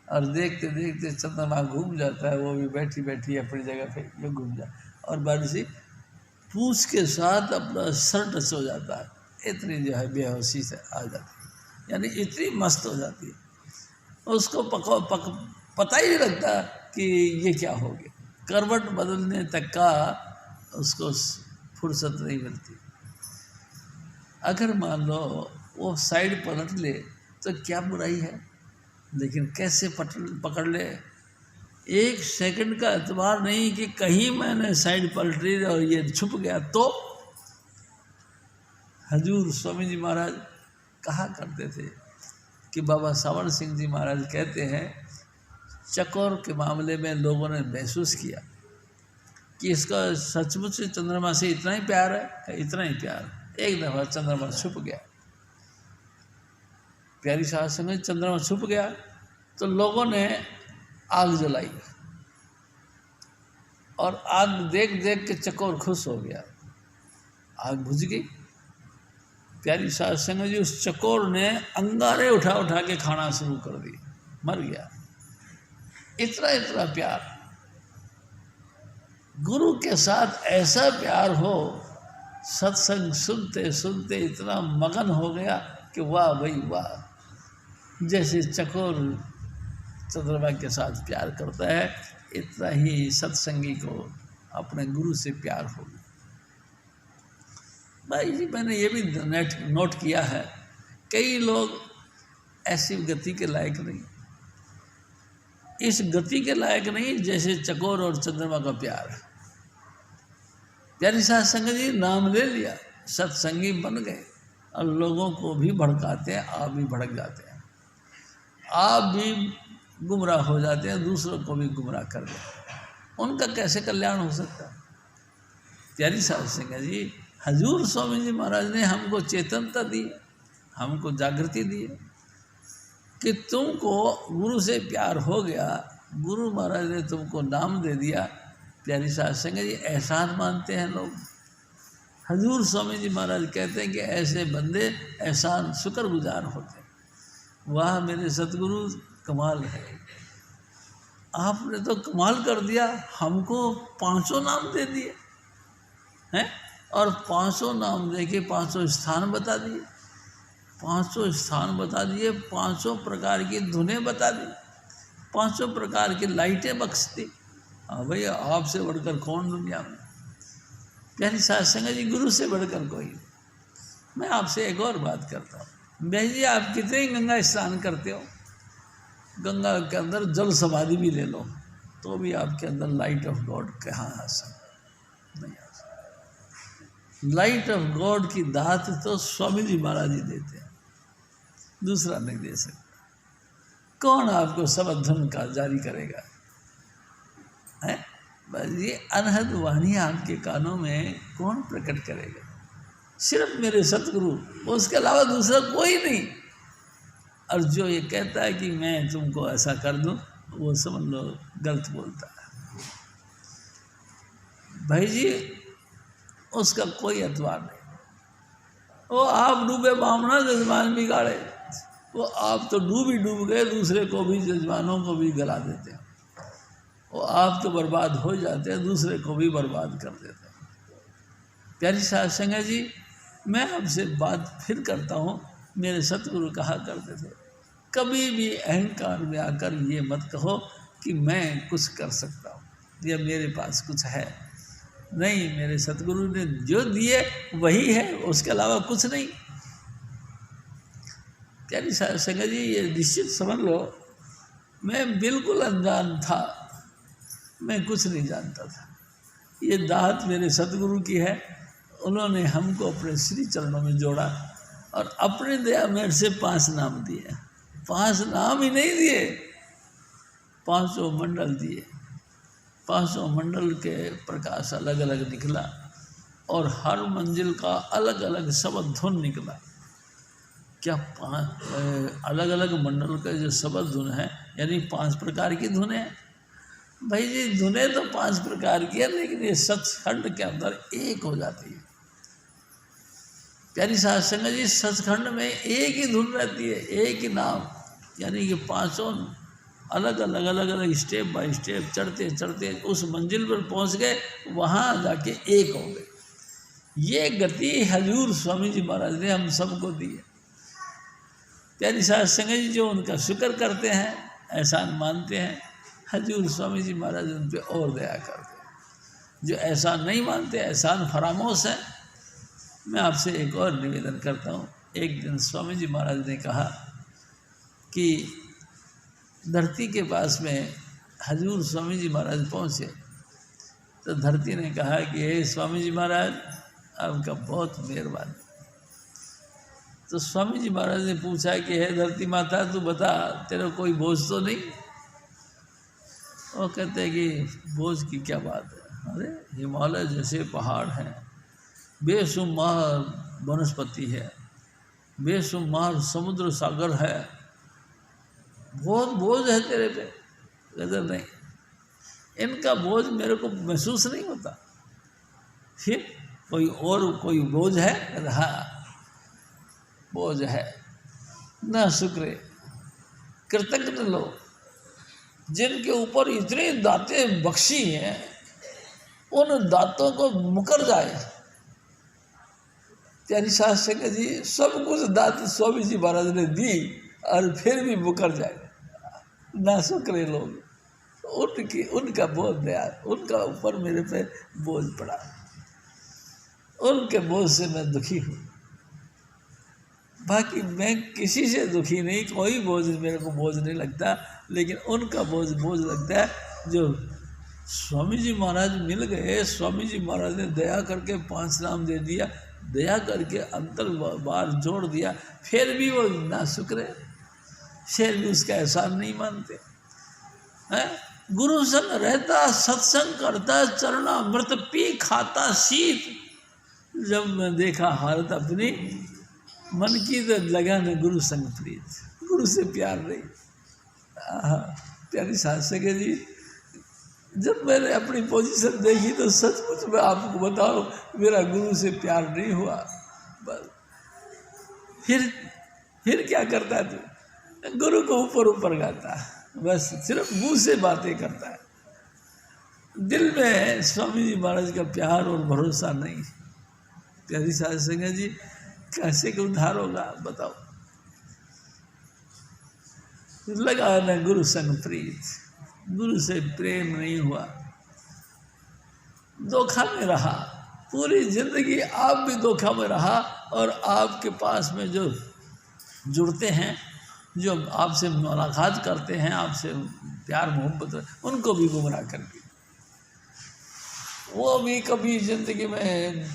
और देखते देखते चंद्रमा घूम जाता है, वो भी बैठी बैठी अपनी जगह पे ये घूम जाता है, और बारिश पूछ के साथ अपना सर टच हो जाता है, इतनी जो है बेहोशी से आ जाती है, यानी इतनी मस्त हो जाती है, उसको पता ही नहीं लगता कि ये क्या हो गया, करवट बदलने तक का उसको फुर्सत नहीं मिलती। अगर मान लो वो साइड पलट ले तो क्या बुराई है, लेकिन कैसे पकड़ ले, एक सेकंड का एतबार नहीं कि कहीं मैंने साइड पलट ली और ये छुप गया तो। हजूर स्वामी जी महाराज कहा करते थे कि बाबा सावण सिंह जी महाराज कहते हैं, चकोर के मामले में लोगों ने महसूस किया कि इसका सचमुच चंद्रमा से इतना ही प्यार है, इतना ही प्यार। एक दफ़ा चंद्रमा छुप गया, प्यारी साथ संगत, चंद्रमा छुप गया तो लोगों ने आग जलाई, और आग देख देख के चकोर खुश हो गया, आग बुझ गई। प्यारी साथ संगत जी, उस चकोर ने अंगारे उठा उठा के खाना शुरू कर दी, मर गया। इतना इतना प्यार, गुरु के साथ ऐसा प्यार हो, सत्संग सुनते सुनते इतना मगन हो गया कि वाह भाई वाह, जैसे चकोर चंद्रमा के साथ प्यार करता है, इतना ही सत्संगी को अपने गुरु से प्यार हो गया। भाई जी, मैंने ये भी नोट किया है, कई लोग ऐसी गति के लायक नहीं, इस गति के लायक नहीं जैसे चकोर और चंद्रमा का प्यार है। प्यारी साथ संगत जी, नाम ले लिया, सत्संगी बन गए, और लोगों को भी भड़काते हैं, आप भी भड़क जाते हैं, आप भी गुमराह हो जाते हैं, दूसरों को भी गुमराह कर देते हैं, उनका कैसे कल्याण हो सकता है। प्यारी साथ संगत जी, हजूर स्वामी जी महाराज ने हमको चेतनता दी, हमको जागृति दी कि तुमको गुरु से प्यार हो गया, गुरु महाराज ने तुमको नाम दे दिया। प्यारी साथ संगत जी, एहसान मानते हैं लोग। हजूर स्वामी जी महाराज कहते हैं कि ऐसे बंदे एहसान शुक्रगुजार होते हैं। वाह मेरे सतगुरु, कमाल है, आपने तो कमाल कर दिया, हमको 500 नाम दे दिए हैं, और 500 नाम दे के 500 स्थान बता दिए, 500 स्थान बता दिए, 500 प्रकार की धुनें बता दी, 500 प्रकार की लाइटें बख्श दी। हाँ भैया, आपसे बढ़कर कौन दुनिया में। प्यारी साथ संगत जी, गुरु से बढ़कर कोई। मैं आपसे एक और बात करता हूँ, भाई जी, आप कितने गंगा स्नान करते हो, गंगा के अंदर जल समाधि भी ले लो तो भी आपके अंदर लाइट ऑफ गॉड कहाँ आ सकता, नहीं आ सकता। लाइट ऑफ गॉड की दात तो स्वामी जी महाराज ही देते हैं, दूसरा नहीं दे सकता। कौन आपको सबद धुन का जारी करेगा, है? बस ये अनहद वाणी आपके कानों में कौन प्रकट करेगा? सिर्फ मेरे सतगुरु, उसके अलावा दूसरा कोई नहीं। और जो ये कहता है कि मैं तुमको ऐसा कर दूं, वो समझ लो गलत बोलता है। भाई जी, उसका कोई एतबार नहीं। वो आप डूबे बामना जजमान बिगाड़े, वो आप तो डूब गए, दूसरे को भी, जजमानों को भी गला देते हैं। वो आप तो बर्बाद हो जाते हैं, दूसरे को भी बर्बाद कर देते हैं। प्यारी साध संगत जी, मैं आपसे बात फिर करता हूँ। मेरे सतगुरु कहा करते थे, कभी भी अहंकार में आकर ये मत कहो कि मैं कुछ कर सकता हूँ या मेरे पास कुछ है। नहीं, मेरे सतगुरु ने जो दिए वही है, उसके अलावा कुछ नहीं। प्यारी साध संगत जी, ये निश्चित समझ लो, मैं बिल्कुल अनजान था, मैं कुछ नहीं जानता था। ये दात मेरे सतगुरु की है। उन्होंने हमको अपने श्री चरणों में जोड़ा और अपने दया मेरे से 5 नाम दिए। 5 नाम ही नहीं दिए, 500 मंडल दिए। 500 मंडल के प्रकाश अलग अलग निकला और हर मंजिल का अलग अलग शब्द धुन निकला। क्या 5 अलग अलग मंडल का जो शब्द धुन है, यानी 5 प्रकार की धुनें हैं। भाई जी, धुनें तो 5 प्रकार की है, लेकिन ये सचखंड के अंदर एक हो जाती है। प्यारी साध संगत जी, सचखंड में एक ही धुन रहती है, एक ही नाम, यानी कि 500 अलग अलग स्टेप बाय स्टेप चढ़ते चढ़ते उस मंजिल पर पहुंच गए, वहाँ जाके एक हो गए। ये गति हजूर स्वामी जी महाराज ने हम सबको दी है। प्यारी साध संगत जी, जो उनका शुक्र करते हैं, एहसान मानते हैं, हजूर स्वामी जी महाराज उन पर और दया करते हैं। जो एहसान नहीं मानते, एहसान फरामोश है। मैं आपसे एक और निवेदन करता हूँ। एक दिन स्वामी जी महाराज ने कहा कि धरती के पास में हजूर स्वामी जी महाराज पहुँचे, तो धरती ने कहा कि हे स्वामी जी महाराज, आपका बहुत मेहरबानी। तो स्वामी जी महाराज ने पूछा कि हे धरती माता, तू बता, तेरा कोई बोझ तो नहीं? वो कहते हैं कि बोझ की क्या बात है, अरे हिमालय जैसे पहाड़ हैं, बेशुमार वनस्पति है, बेशुमार समुद्र सागर है, बहुत बोझ है तेरे पे। कहते नहीं, इनका बोझ मेरे को महसूस नहीं होता। फिर कोई बोझ है? हाँ, बोझ है। ना शुक्र, कृतज्ञ लोग जिनके ऊपर इतनी दातें बख्शी हैं, उन दातों को मुकर जाए। प्यारी साध संगत जी, सब कुछ दात स्वामी जी महाराज ने दी और फिर भी मुकर जाए। ना शुक्र लोग, उनका बोझ दया, उनका ऊपर मेरे पे बोझ पड़ा, उनके बोझ से मैं दुखी हूँ। बाकी मैं किसी से दुखी नहीं, कोई बोझ मेरे को बोझ नहीं लगता, लेकिन उनका बोझ लगता है। जो स्वामी जी महाराज मिल गए, स्वामी जी महाराज ने दया करके 5 नाम दे दिया, दया करके अंतर बार जोड़ दिया, फिर भी वो ना शुक्र, फिर भी उसका एहसान नहीं मानते हैं। गुरु संग रहता, सत्संग करता, चरणामृत पी खाता शीत। जब मैं देखा हालत अपनी, मन की तो लगा न गुरु संग प्रीत, गुरु से प्यार नहीं। प्यारी साध संगत जी, जब मैंने अपनी पोजीशन देखी तो सचमुच में आपको बताओ, मेरा गुरु से प्यार नहीं हुआ। बस फिर क्या करता है तू? गुरु को ऊपर गाता, बस सिर्फ मुंह से बातें करता है, दिल में स्वामी जी महाराज का प्यार और भरोसा नहीं। प्यारी साध संगत जी, कैसे उद्धार होगा बताओ? लगा न गुरु संग प्रीत, गुरु से प्रेम नहीं हुआ, धोखा में रहा। पूरी जिंदगी आप भी धोखा में रहा, और आपके पास में जो जुड़ते हैं, जो आपसे मुलाकात करते हैं, आपसे प्यार मोहब्बत, उनको भी गुमराह कर दिया। वो भी कभी ज़िंदगी में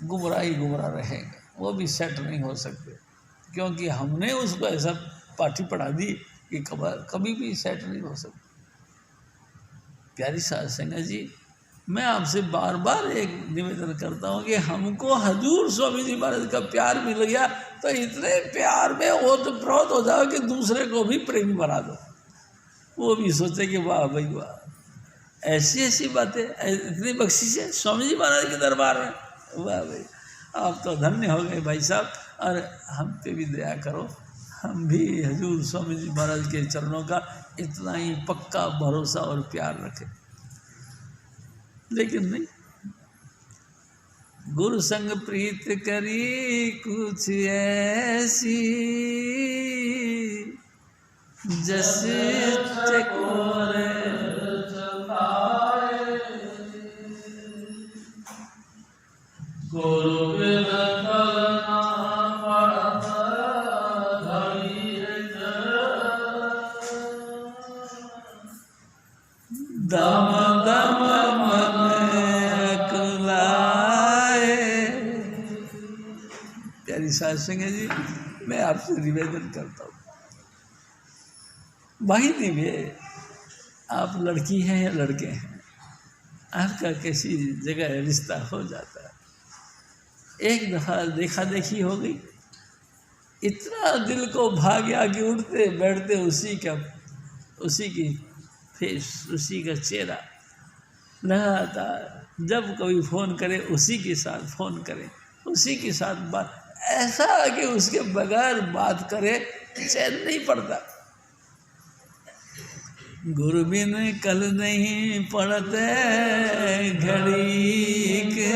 गुमराह रहेंगे, वो भी सेट नहीं हो सकते, क्योंकि हमने उसको ऐसा पाठी पढ़ा दी कि कभी भी सेट नहीं हो सकते। प्यारी साध संगत जी, मैं आपसे बार बार एक निवेदन करता हूँ कि हमको हजूर स्वामी जी महाराज का प्यार मिल गया, तो इतने प्यार में ओतप्रोत हो जाओ कि दूसरे को भी प्रेमी बना दो। वो भी सोचे कि वाह भाई वाह, ऐसी बातें, इतनी बख्शिश है स्वामी जी महाराज के दरबार में, वाह भाई, आप तो धन्य हो गए भाई साहब। और हम पे भी दया करो, हम भी हजूर स्वामी जी महाराज के चरणों का इतना ही पक्का भरोसा और प्यार रखें। लेकिन नहीं, गुरु संग प्रीत करी कुछ ऐसी, जैसे चकोरे गुरु बिन कलना पड़त घड़ी दम दम मन अकुलाए। प्यारी साध संगत जी, मैं आपसे निवेदन करता हूँ, वाहिनी में आप लड़की हैं या लड़के हैं, आपका किसी जगह रिश्ता हो जाता है, एक दफ़ा देखा देखी हो गई, इतना दिल को भा गया कि उठते बैठते उसी की फेस, उसी का चेहरा लगातार, जब कभी फ़ोन करे उसी के साथ फ़ोन करे, उसी के साथ बात, ऐसा कि उसके बगैर बात करे चैन नहीं पड़ता। गुरु बिन कल नहीं पड़ते घड़ी के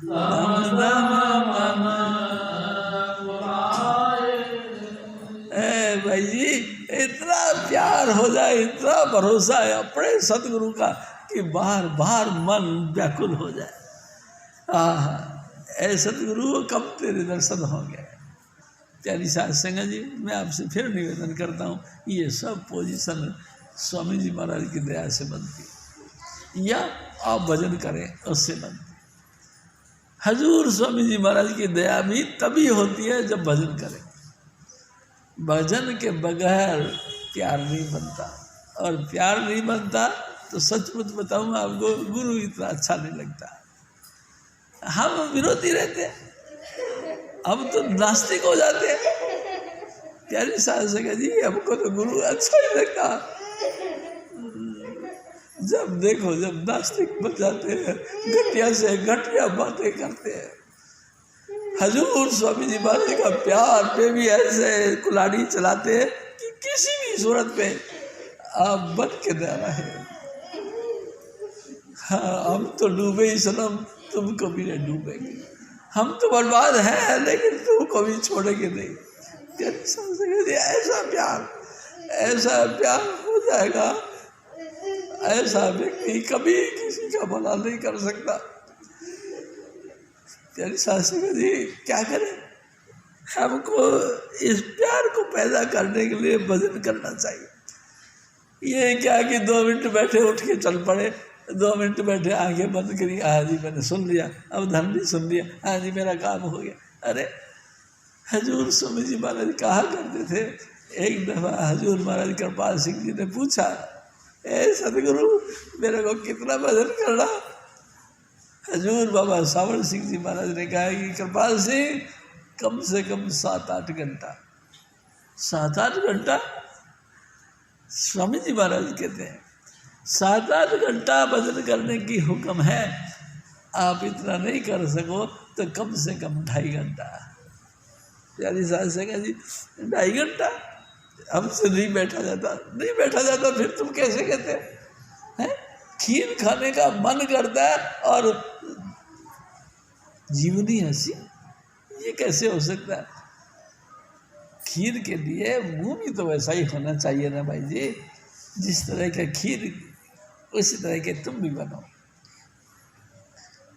दम दम मन। भाई जी, इतना प्यार हो जाए, इतना भरोसा है अपने सतगुरु का कि बार बार मन व्याकुल हो जाए। ऐ सतगुरु, कब तेरे दर्शन हो गए। प्यारी साध संगत जी, मैं आपसे फिर निवेदन करता हूँ, ये सब पोजीशन स्वामी जी महाराज की दया से बनती, या आप भजन करें उससे बनती। हजूर स्वामी जी महाराज की दया भी तभी होती है जब भजन करें। भजन के बगैर प्यार नहीं बनता, और प्यार नहीं बनता तो सचमुच बताऊँ आपको, गुरु इतना अच्छा नहीं लगता। हम विरोधी रहते हैं, हम तो नास्तिक हो जाते हैं। प्यारी साध संगत जी, हमको तो गुरु अच्छा ही लगता। जब देखो, जब नास्तिक बन जाते हैं, घटिया से घटिया बातें करते हैं। हजूर स्वामी जी महाराज का प्यार पे भी ऐसे कुल्हाड़ी चलाते हैं कि किसी भी सूरत पे आप बन के न रहे। हाँ, हम तो डूबे ही सनम, तुम कभी नहीं डूबेंगे। हम तो बर्बाद हैं, लेकिन तुमको भी छोड़ेंगे नहीं। ऐसा प्यार हो जाएगा, ऐसा व्यक्ति कभी किसी का भला नहीं कर सकता। प्यारी साध संगत जी, क्या करें, हमको इस प्यार को पैदा करने के लिए भजन करना चाहिए। ये क्या कि 2 मिनट बैठे उठ के चल पड़े, 2 मिनट बैठे आंखें बंद करी, हाँ जी मैंने सुन लिया, अब धर्म भी सुन लिया, हाँ जी मेरा काम हो गया। अरे हजूर स्वामी जी महाराज कहा करते थे, एक दफ़ा हजूर महाराज कृपाल सिंह जी ने पूछा, ए सतगुरु, मेरे को कितना भजन करना। हजूर बाबा सावल सिंह जी महाराज ने कहा कि कृपाल सिंह, कम से कम 7-8 घंटा। 7-8 घंटा स्वामी जी महाराज कहते हैं, 7-8 घंटा भजन करने की हुक्म है। आप इतना नहीं कर सको तो कम से कम 2.5 घंटा। प्यारी साध संगत जी, 2.5 घंटा हमसे नहीं बैठा जाता, फिर तुम कैसे कहते हैं? खीर खाने का मन करता है और जीवनी हंसी, ये कैसे हो सकता है? खीर के लिए मुंह भी तो वैसा ही होना चाहिए ना भाई जी। जिस तरह का खीर, उसी तरह के तुम भी बनो।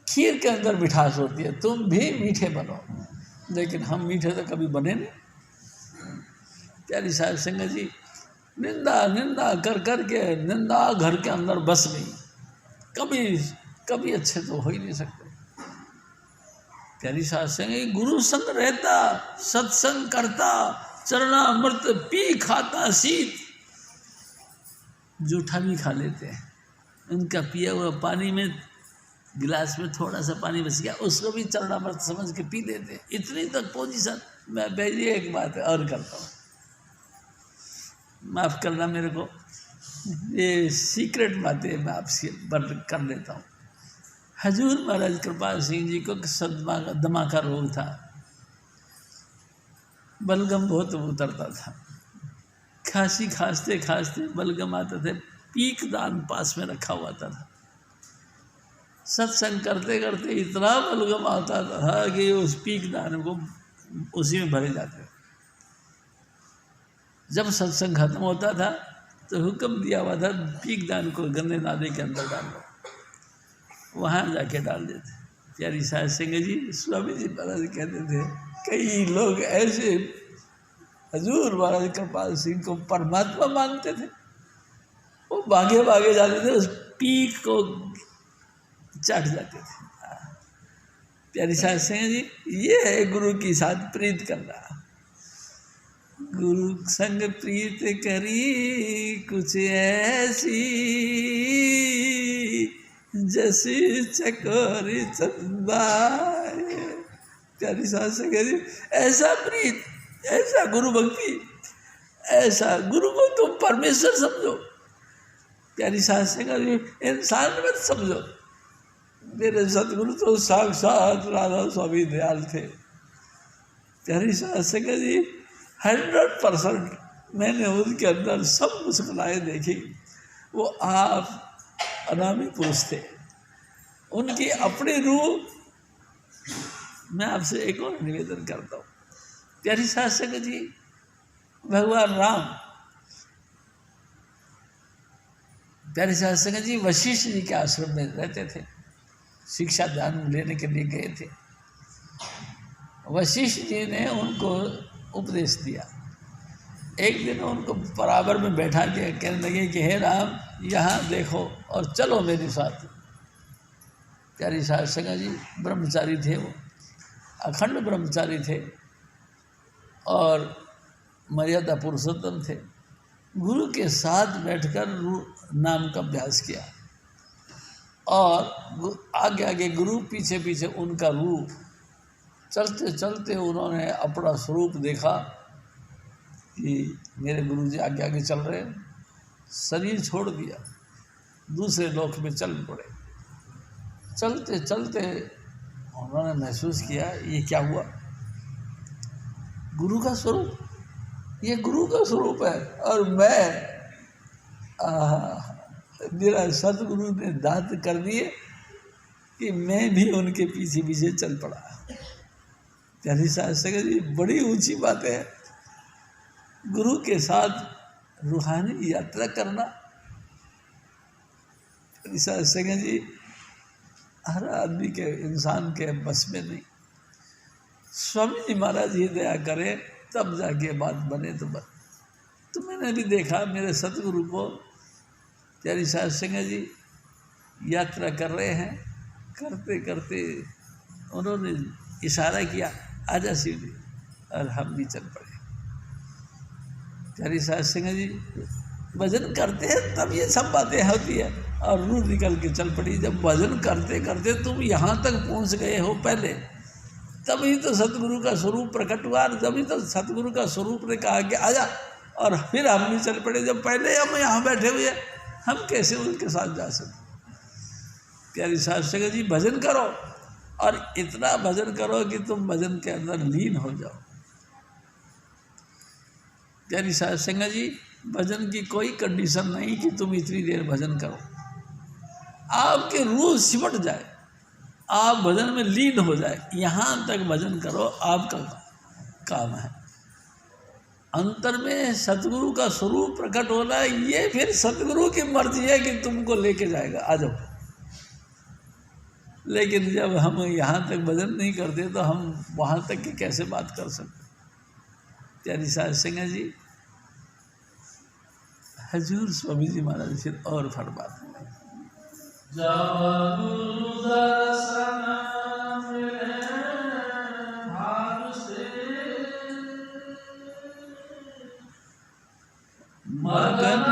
खीर के अंदर मिठास होती है, तुम भी मीठे बनो। लेकिन हम मीठे तो कभी बने नहीं। प्यारी साध संगत जी, निंदा कर के निंदा घर के अंदर बस गई, कभी अच्छे तो हो ही नहीं सकते। प्यारी साध संगत, गुरु संग रहता, सत्संग करता, चरणामृत पी खाता शीत। जूठा भी खा लेते हैं, उनका पिया हुआ पानी में, गिलास में थोड़ा सा पानी बच गया, उसको भी चरणामृत समझ के पी लेते हैं। इतनी तक पोजीशन। मैं भेजिए एक बात और करता हूँ, माफ़ करना मेरे को, ये सीक्रेट बातें मैं आपसे कर लेता हूँ। हजूर महाराज कृपाल सिंह जी को सदमा का दमा का रोग था, बलगम बहुत उतरता था। खांसी खांसते खांसते बलगम आते थे, पीक दान पास में रखा हुआ था। सत्संग करते करते इतना बलगम आता था कि उस पीक दान को उसी में भरे जाते थे। जब सत्संग खत्म होता था तो हुक्म दिया हुआ था पीक दान को गंदे नाले के अंदर डाल दो, वहाँ जाके डाल देते। प्यारी साहब सिंह जी स्वामी जी महाराज कहते थे कई लोग ऐसे हजूर महाराज कृपाल सिंह को परमात्मा मानते थे, वो भागे भागे जाते थे, उस पीक को चाट जाते थे। प्यारी साहब सिंह जी, ये है गुरु के साथ प्रीत करना। गुरु संग प्रीत करी कुछ ऐसी, जैसी चकोरी चंदा। प्यारी साहब सिंह जी, ऐसा प्रीत, ऐसा गुरु भक्ति, ऐसा गुरु को तुम परमेश्वर समझो। प्यारी साहब सिंह जी, इंसान मत समझो। मेरे सतगुरु तो साक्षात राधा स्वामी दयाल थे। प्यारी साहब सिंह जी, 100% मैंने उनके अंदर सब मुस्कुराए देखी। वो आप अनामी पुरुष थे, उनकी अपनी रूह। मैं आपसे एक और निवेदन करता हूँ। प्यारी साहब सिंह जी, भगवान राम, प्यारी साहब सिंह जी वशिष्ठ जी के आश्रम में रहते थे, शिक्षा दान लेने के लिए गए थे। वशिष्ठ जी ने उनको उपदेश दिया। एक दिन उनको बराबर में बैठा के कहने लगे कि हे राम, यहाँ देखो और चलो मेरे साथ। प्यारी साहब सिंह जी ब्रह्मचारी थे, वो अखंड ब्रह्मचारी थे और मर्यादा पुरुषोत्तम थे। गुरु के साथ बैठकर नाम का अभ्यास किया और आगे आगे गुरु, पीछे पीछे उनका रूप। चलते चलते उन्होंने अपना स्वरूप देखा कि मेरे गुरु जी आगे आगे चल रहे हैं। शरीर छोड़ दिया, दूसरे लोक में चल पड़े। चलते चलते उन्होंने महसूस किया ये क्या हुआ, गुरु का स्वरूप, ये गुरु का स्वरूप है और मैं मेरा सतगुरु ने दात कर दिए कि मैं भी उनके पीछे पीछे चल पड़ा। प्यारी साहब सिंह जी, बड़ी ऊंची बात है गुरु के साथ रूहानी यात्रा करना। प्यारी साहब सिंह जी, हर आदमी के, इंसान के बस में नहीं। स्वामी जी महाराज ये दया करें तब जाके बात बने तो बने। तो मैंने भी देखा मेरे सतगुरु को, प्यारी साहब सिंह जी यात्रा कर रहे हैं, करते करते उन्होंने इशारा किया आजा शिव जी, और हम भी चल पड़े। प्यारी साहब सिंह जी भजन करते हैं तब ये सब बातें होती है और रूह निकल के चल पड़ी। जब भजन करते करते तुम यहाँ तक पहुँच गए हो पहले, तभी तो सतगुरु का स्वरूप प्रकट हुआ, तभी तो सतगुरु का स्वरूप ने कहा कि आजा, और फिर हम भी चल पड़े। जब पहले हम यहाँ बैठे हुए, हम कैसे उनके साथ जा सकते। प्यारी साहब सिंह जी, भजन करो और इतना भजन करो कि तुम भजन के अंदर लीन हो जाओ। प्यारी साहब सिंह जी, भजन की कोई कंडीशन नहीं कि तुम इतनी देर भजन करो, आपके रूह सिमट जाए, आप भजन में लीन हो जाए, यहाँ तक भजन करो, आपका काम है। अंतर में सतगुरु का स्वरूप प्रकट होना, ये फिर सतगुरु की मर्जी है कि तुमको लेके जाएगा, आ जाओ। लेकिन जब हम यहाँ तक भजन नहीं करते तो हम वहाँ तक की कैसे बात कर सकते। प्यारी साहब सिंह जी, हजूर स्वामी जी महाराज फिर और फरमाते हैं, मगन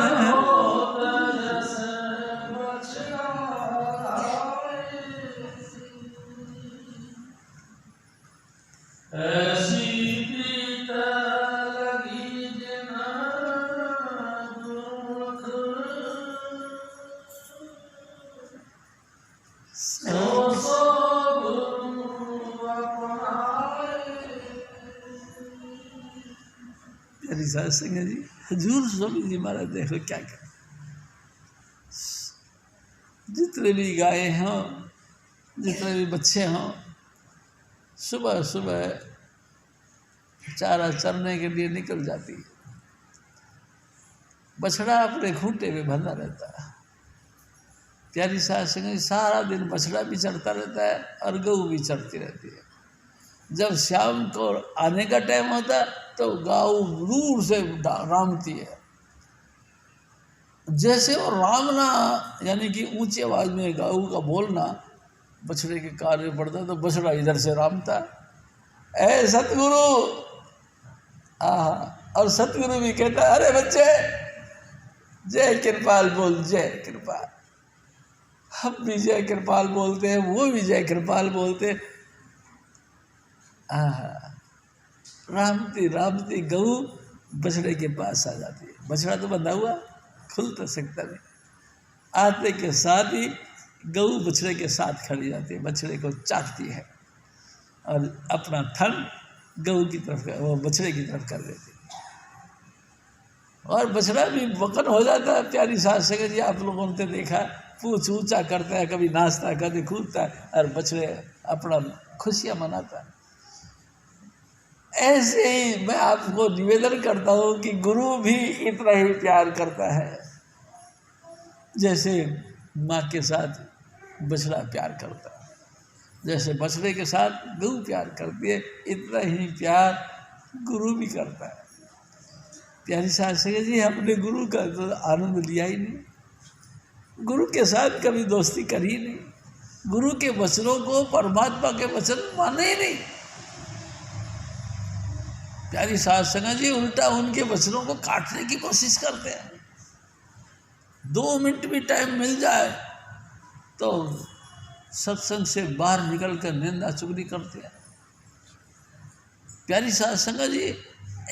प्यारी साध संगत जी, हजूर स्वामी जी महाराज देखो क्या कर, जितने भी गाय हों, जितने भी बच्चे हों, सुबह सुबह चारा चरने के लिए निकल जाती है। बछड़ा अपने खूंटे में बंधा रहता है। प्यारी साध संगत सारा दिन बछड़ा भी चढ़ता रहता है और गऊ भी चढ़ती रहती है। जब शाम को आने का टाइम होता है तो गऊ दूर से रामती है। जैसे वो रामना यानी कि ऊंची आवाज में गऊ का बोलना बछड़े के कान में पड़ता तो बछड़ा इधर से रामता, ऐ सतगुरु। और सतगुरु भी कहता, अरे बच्चे जय कृपाल बोल, जय कृपाल। हम भी जय कृपाल बोलते हैं, वो भी जय कृपाल बोलते हैं। रामती रामती गऊ बछड़े के पास आ जाती है। बछड़ा तो बंधा हुआ, खुल तो सकता नहीं। आते के साथ ही गऊ बछड़े के साथ खड़ी जाती है, बछड़े को चाटती है और अपना थन गऊ की तरफ, वो बछड़े की तरफ कर देती है। और बछड़ा भी वकन हो जाता है। प्यारी साध संगत जी, आप लोगों ने देखा, पूछ ऊंचा करता है, कभी नाचता है, कभी कूदता है और बछड़े अपना खुशियाँ मनाता है। ऐसे ही मैं आपको निवेदन करता हूँ कि गुरु भी इतना ही प्यार करता है जैसे माँ के साथ बछड़ा प्यार करता है, जैसे बछड़े के साथ गऊ प्यार करती है, इतना ही प्यार गुरु भी करता है। प्यारी साध संगत जी, हमने गुरु का तो आनंद लिया ही नहीं, गुरु के साथ कभी दोस्ती करी नहीं, गुरु के वचनों को परमात्मा के वचन माने ही नहीं। प्यारी साध संगत जी, उल्टा उनके वचनों को काटने की कोशिश करते हैं। 2 मिनट भी टाइम मिल जाए तो सत्संग से बाहर निकलकर निंदा चुगली करते हैं। प्यारी साध संगत जी,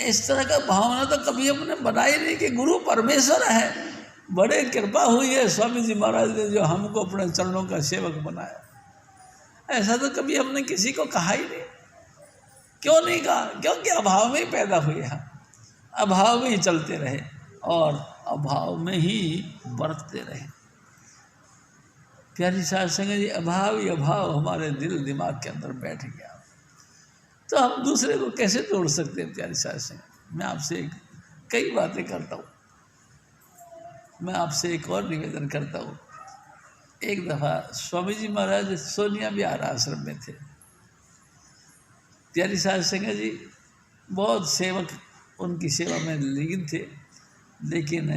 इस तरह का भावना तो कभी हमने बनाई नहीं कि गुरु परमेश्वर है। बड़े कृपा हुई है स्वामी जी महाराज ने जो हमको अपने चरणों का सेवक बनाया। ऐसा तो कभी हमने किसी को कहा ही नहीं। क्यों नहीं कहा? क्योंकि अभाव में ही पैदा हुए हम, अभाव में ही चलते रहे और अभाव में ही बरतते रहे। प्यारी साध संगत जी, अभाव ही अभाव हमारे दिल दिमाग के अंदर बैठ गया, तो हम दूसरे को कैसे तोड़ सकते हैं? प्यारी साध संगत, मैं आपसे कई बातें करता हूँ, मैं आपसे एक और निवेदन करता हूँ। एक दफ़ा स्वामी जी महाराज सोनिया विहार आश्रम में थे। प्यारी साध संगत जी बहुत सेवक उनकी सेवा में लीन थे, लेकिन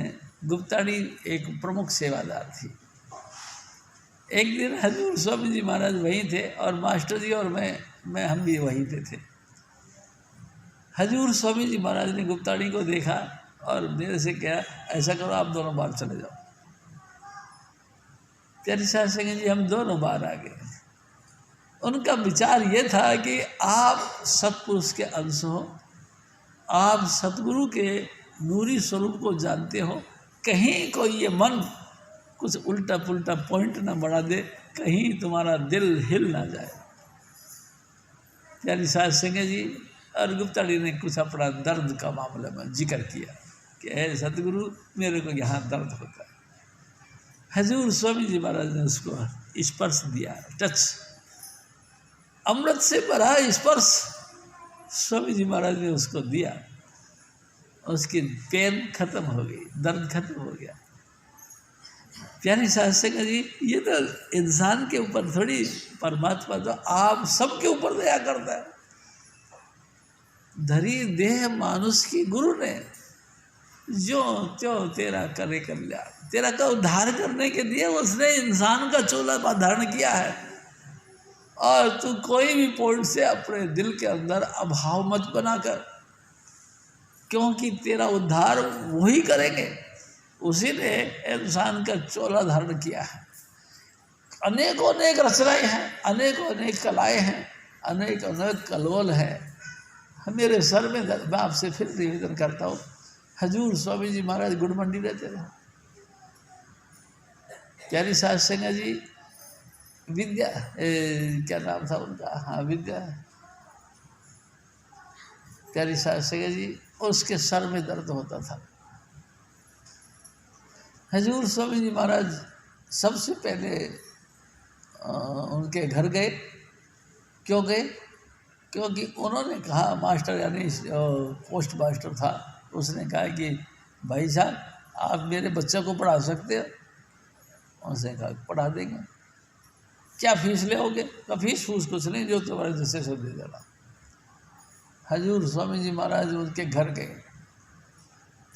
गुप्तानी एक प्रमुख सेवादार थी। एक दिन हजूर स्वामी जी महाराज वहीं थे और मास्टर जी और मैं हम भी वहीं पे थे। हजूर स्वामी जी महाराज ने गुप्तानी को देखा और मेरे से कहा, ऐसा करो आप दोनों बाहर चले जाओ। प्यारी साध संगत जी, हम दोनों बाहर आ गए। उनका विचार ये था कि आप सतपुरुष के अंश हो, आप सतगुरु के नूरी स्वरूप को जानते हो, कहीं कोई ये मन कुछ उल्टा पुल्टा पॉइंट ना बढ़ा दे, कहीं तुम्हारा दिल हिल ना जाए। प्यारी साध संगत जी और गुप्तानी ने कुछ अपना दर्द का मामला में जिक्र किया कि ऐ सतगुरु, मेरे को यहाँ दर्द होता है। हजूर स्वामी जी महाराज ने उसको स्पर्श दिया, टच, अमृत से भरा स्पर्श स्वामी जी महाराज ने उसको दिया, उसकी पेन खत्म हो गई, दर्द खत्म हो गया। प्यारी साध संगत जी, ये तो इंसान के ऊपर थोड़ी, परमात्मा तो आप सबके ऊपर दया करता है। धरी देह मानुष की गुरु ने, जो त्यों तेरा करे कल्याण, तेरा का उद्धार करने के लिए उसने इंसान का चोला धारण किया है। और तू कोई भी पॉइंट से अपने दिल के अंदर अभाव मत बनाकर, क्योंकि तेरा उद्धार वही करेंगे, उसी ने इंसान का चोला धारण किया है। अनेकों अनेक रचनाएं हैं, अनेकों अनेक कलाएं हैं, अनेक अनेक कलोल है। मेरे सर में दर्द। मैं आपसे फिर निवेदन करता हूँ, हजूर स्वामी जी महाराज गुड़ मंडी रहते थे। प्यारी साध संगत जी विद्या क्या नाम था उनका, हाँ विद्या, प्यारी साहब सिंह जी, उसके सर में दर्द होता था। हजूर स्वामी जी महाराज सबसे पहले उनके घर गए। क्यों गए? क्योंकि उन्होंने कहा, मास्टर यानी पोस्ट मास्टर था, उसने कहा कि भाई साहब आप मेरे बच्चे को पढ़ा सकते हो? उसने कहा पढ़ा देंगे। क्या फीस लेओगे? का फीस फूस कुछ नहीं, जो तुम्हारे जैसे से दे देना। हजूर स्वामी जी महाराज उनके घर गए।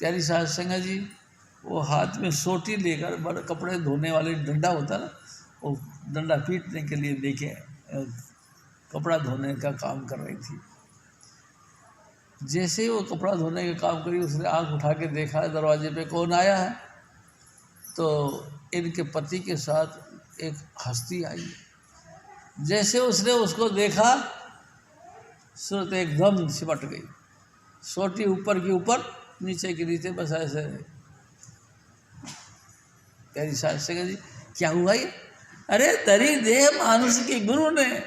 प्यारी साहब सिंह जी वो हाथ में सोटी लेकर, बड़े कपड़े धोने वाले डंडा होता ना, वो डंडा पीटने के लिए लेके कपड़ा धोने का काम कर रही थी। जैसे ही वो कपड़ा धोने का काम करी, उसने आंख उठा के देखा दरवाजे पे कौन आया है। तो इनके पति के साथ एक हस्ती आई। जैसे उसने उसको देखा, सूरत एकदम सिमट गई। सोटी ऊपर की ऊपर, नीचे के नीचे, बस ऐसे। प्यारी साहब सिंह जी, क्या हुआ ये? अरे तरी देह मानुष के गुरु ने,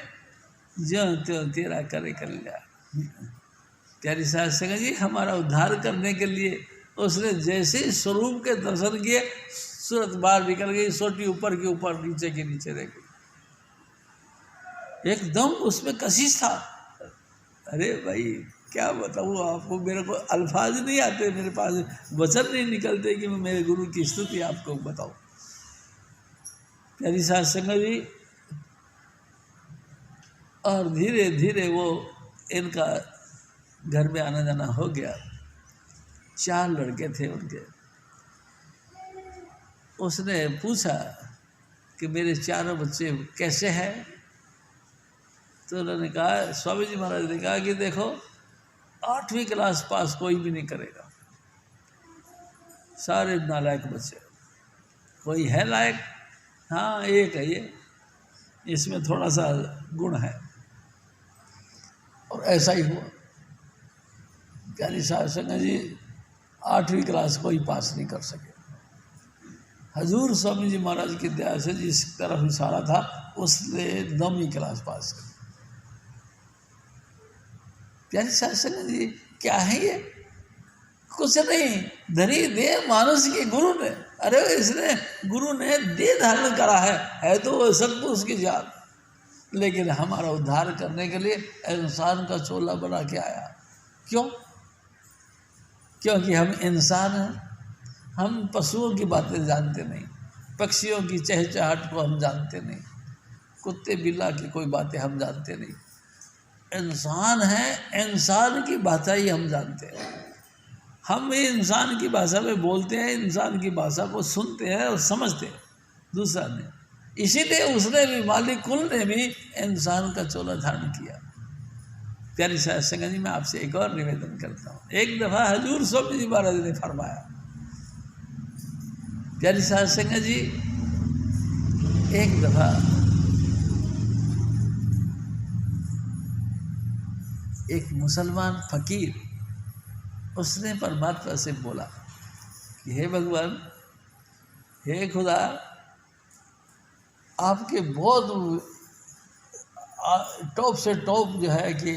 जो त्यों तेरा करे कल्याण। प्यारी साहब सिंह जी, हमारा उद्धार करने के लिए उसने जैसे ही स्वरूप के दर्शन किए, सूरत बाहर निकल गई, सोटी ऊपर के ऊपर, नीचे के नीचे रह गई। एकदम उसमें कशिश था। अरे भाई क्या बताऊँ आपको, मेरे को अल्फाज नहीं आते, मेरे पास वचन नहीं निकलते कि मैं मेरे गुरु की स्तुति आपको बताऊँ। प्यारी साहब सिंह जी, और धीरे धीरे वो इनका घर में आना जाना हो गया। 4 लड़के थे उनके। उसने पूछा कि मेरे 4 बच्चे कैसे हैं? तो उन्होंने कहा, स्वामी जी महाराज ने कहा कि देखो 8वीं क्लास पास कोई भी नहीं करेगा, सारे नालायक बच्चे। कोई है लायक? हाँ एक है, ये इसमें थोड़ा सा गुण है। और ऐसा ही हुआ। प्यारी साहब सिंह जी 8वीं क्लास कोई पास नहीं कर सके। हजूर स्वामी जी महाराज की दया से जिस तरफ इशारा था, उसने 9वीं क्लास पास कर। प्यारी साहब सिंह जी, क्या है ये? कुछ नहीं, धनी दे मानुष के गुरु ने। अरे इसने, गुरु ने दे धारण करा है तो वो सतपुरुष की जात, लेकिन हमारा उद्धार करने के लिए इंसान का चोला बना के आया। क्यों? क्योंकि हम इंसान हैं, हम पशुओं की बातें जानते नहीं, पक्षियों की चहचहाट को हम जानते नहीं, कुत्ते बिल्ला की कोई बातें हम जानते नहीं। इंसान है, इंसान की भाषा ही हम जानते हैं। हम भी इंसान की भाषा में बोलते हैं, इंसान की भाषा को सुनते हैं और समझते हैं। दूसरा ने, इसीलिए उसने भी, मालिक कुल ने भी इंसान का चोला धारण किया। प्यारी साहब सिंह जी, मैं आपसे एक और निवेदन करता हूँ। एक दफ़ा हजूर स्वामी जी महाराज ने फरमाया, प्यारी साहब सिंह जी, एक दफ़ा एक मुसलमान फकीर, उसने परमात्मा से बोला कि हे भगवान, हे खुदा, आपके बहुत टॉप से टॉप जो है कि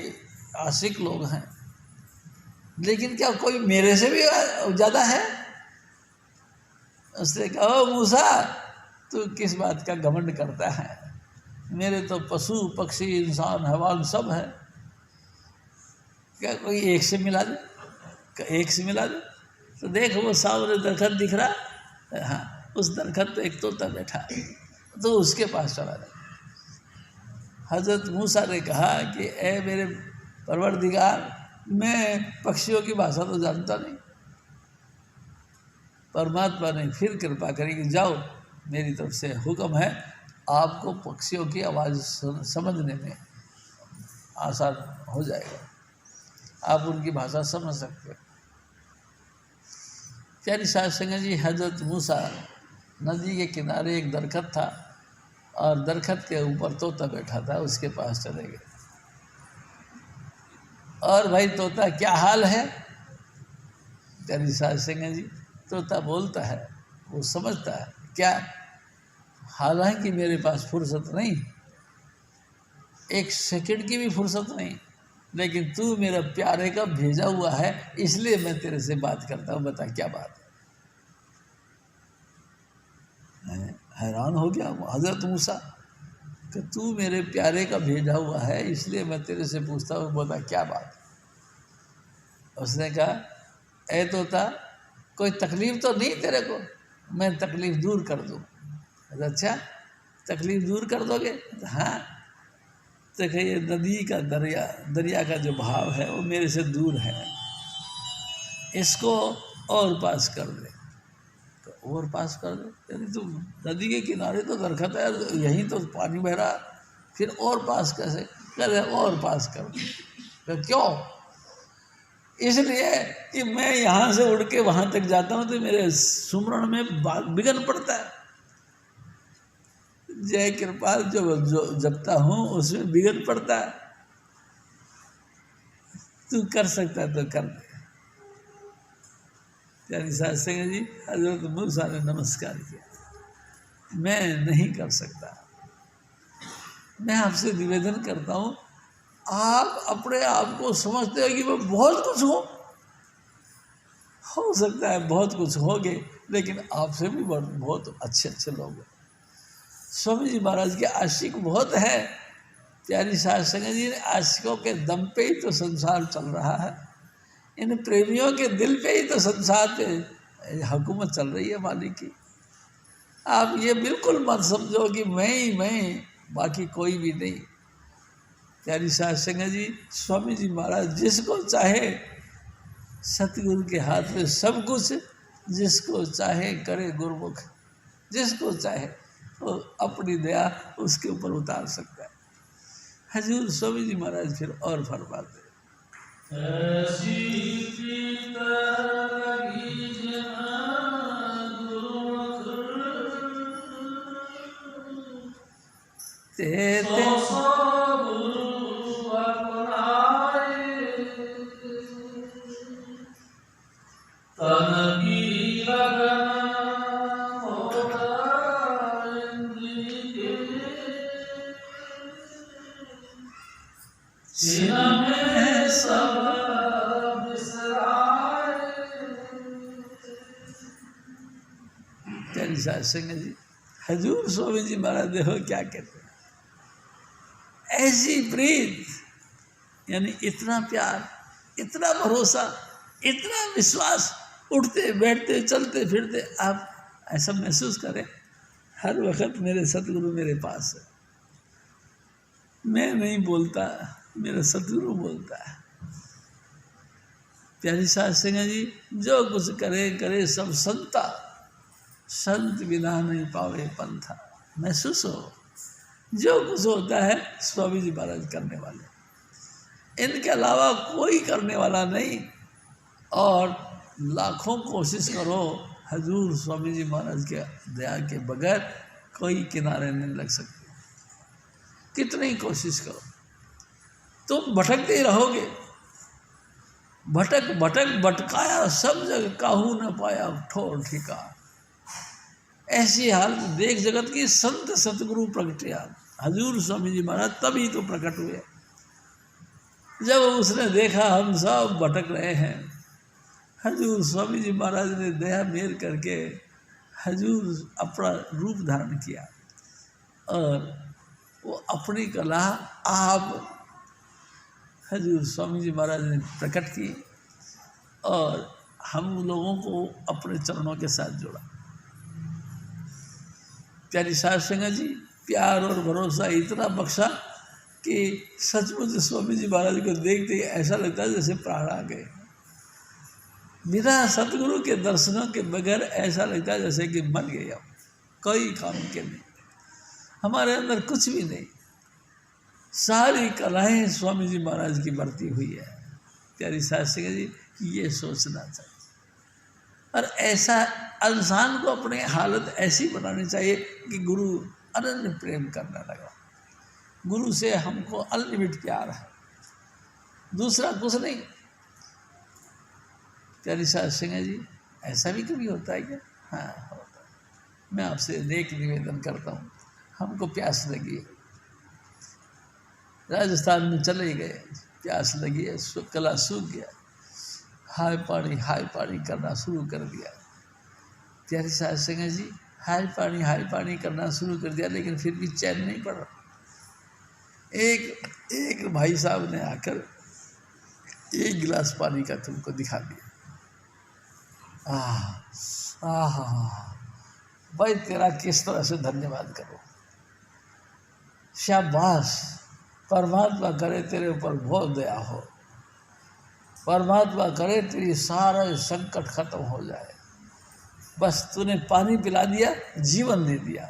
आशिक लोग हैं, लेकिन क्या कोई मेरे से भी ज़्यादा है? उसने कहा, ओ मूसा, तू किस बात का घमंड करता है? मेरे तो पशु पक्षी इंसान हैवान सब है, क्या कोई एक से मिला दे? एक से मिला दे? तो देख वो सामने दरखत दिख रहा, हाँ उस दरखत पे एक तोता बैठा है, तो उसके पास चला जाए। हजरत मूसा ने कहा कि ए मेरे परवरदिगार, मैं पक्षियों की भाषा तो जानता नहीं। परमात्मा ने फिर कृपा करी कि जाओ, मेरी तरफ से हुक्म है, आपको पक्षियों की आवाज़ समझने में आसान हो जाएगा, आप उनकी भाषा समझ सकते हो। प्यारी साहब सिंह जी, हजरत मूसा, नदी के किनारे एक दरखत था और दरखत के ऊपर तोता बैठा था, उसके पास चले गए। और भाई तोता क्या हाल है? प्यारी साहब सिंह जी, तोता बोलता है, वो समझता है क्या, हालांकि मेरे पास फुर्सत नहीं, 1 सेकंड की भी फुर्सत नहीं, लेकिन तू मेरा प्यारे का भेजा हुआ है, इसलिए मैं तेरे से बात करता हूँ। बता क्या बात है? हैरान हो गया हजरत मूसा कि तू मेरे प्यारे का भेजा हुआ है, इसलिए मैं तेरे से पूछता हूँ, बता क्या बात है? उसने कहा, ऐ तोता, कोई तकलीफ तो नहीं तेरे को? मैं तकलीफ दूर कर दूँ। अच्छा, तकलीफ दूर कर दोगे? हाँ। देखिए, ये नदी का दरिया का जो भाव है वो मेरे से दूर है, इसको और पास कर दे। तो और पास कर दे, यानी तुम नदी के किनारे तो दरख्त है, यहीं तो पानी बह रहा, फिर और पास कैसे? करे और पास कर दे। तो क्यों? इसलिए कि मैं यहाँ से उड़ के वहाँ तक जाता हूँ तो मेरे सुमरण में विघ्न पड़ता है। जय कृपाल जो जपता हूँ उसमें विघ्न पड़ता है। तू कर सकता है तो कर दे। यानी सत्संग जी, हजरत मूसा ने नमस्कार किया, मैं नहीं कर सकता। मैं आपसे निवेदन करता हूँ, आप अपने आप को समझते हो कि मैं बहुत कुछ हूँ, हो सकता है बहुत कुछ होगे, लेकिन आपसे भी बहुत अच्छे अच्छे लोग हैं। स्वामी जी महाराज के आशिक बहुत है। प्यारी साध संगत जी ने आशिकों के दम पे ही तो संसार चल रहा है, इन प्रेमियों के दिल पे ही तो संसार पे हुकूमत चल रही है मालिक की। आप ये बिल्कुल मत समझो कि मैं ही मैं, बाकी कोई भी नहीं। प्यारी साध संगत जी, स्वामी जी महाराज जिसको चाहे, सतगुरु के हाथ में सब कुछ, जिसको चाहे करे गुरुमुख, जिसको चाहे वो अपनी दया उसके ऊपर उतार सकता है। हजूर स्वामी जी महाराज फिर और फरमाते, सत्संग जी, हजूर स्वामी जी महाराज देखो क्या कहते हैं, ऐसी प्रीत, यानी इतना प्यार, इतना भरोसा, इतना विश्वास, उठते बैठते चलते फिरते आप ऐसा महसूस करें हर वक्त मेरे सतगुरु मेरे पास है। मैं नहीं बोलता, मेरा सतगुरु बोलता है। प्यारी साध संगत जी, जो कुछ करे करे सब संता, संत बिना नहीं पावे पंथा। महसूस हो, जो कुछ होता है स्वामी जी महाराज करने वाले, इनके अलावा कोई करने वाला नहीं। और लाखों कोशिश करो, हजूर स्वामी जी महाराज के दया के बगैर कोई किनारे नहीं लग सकते। कितनी कोशिश करो तुम भटकते ही रहोगे। भटक भटक भटकाया सब जगह, काहू न पाया ठोर ठिकाना। ऐसी हालत देख जगत की, संत सतगुरु प्रगटिया। हजूर स्वामी जी महाराज तभी तो प्रकट हुए जब उसने देखा हम सब भटक रहे हैं। हजूर स्वामी जी महाराज ने दया मेल करके हजूर अपना रूप धारण किया और वो अपनी कला आप हजूर स्वामी जी महाराज ने प्रकट की और हम लोगों को अपने चरणों के साथ जोड़ा। प्यारी साध संगत जी, प्यार और भरोसा इतना बख्शा कि सचमुच स्वामी जी महाराज को देखते ही ऐसा लगता है जैसे प्राण आ गए। बिना सतगुरु के दर्शनों के बगैर ऐसा लगता है जैसे कि मर गए हम, कोई काम के नहीं, हमारे अंदर कुछ भी नहीं। सारी कलाएं स्वामी जी महाराज की बरती हुई है। प्यारी साध संगत जी, ये सोचना चाहिए और ऐसा इंसान को अपनी हालत ऐसी बनानी चाहिए कि गुरु अनन्य प्रेम करने लगा। गुरु से हमको अनलिमिट प्यार है, दूसरा कुछ नहीं। प्यारी साध संगत जी, ऐसा भी कभी होता है क्या? हाँ होता है। मैं आपसे एक निवेदन करता हूँ, हमको प्यास लगी है, राजस्थान में चले गए, प्यास लगी है, गला सूख गया, हाय पानी करना शुरू कर दिया। प्यारे साध संगत जी, हाय पानी करना शुरू कर दिया, लेकिन फिर भी चैन नहीं पड़ रहा। एक भाई साहब ने आकर एक गिलास पानी का तुमको दिखा दिया। भाई तेरा किस तरह से धन्यवाद करो, शाबाश, परमात्मा करे तेरे ऊपर बहुत दया हो, परमात्मा करे तेरी सारा संकट खत्म हो जाए, बस तूने पानी पिला दिया, जीवन दे दिया।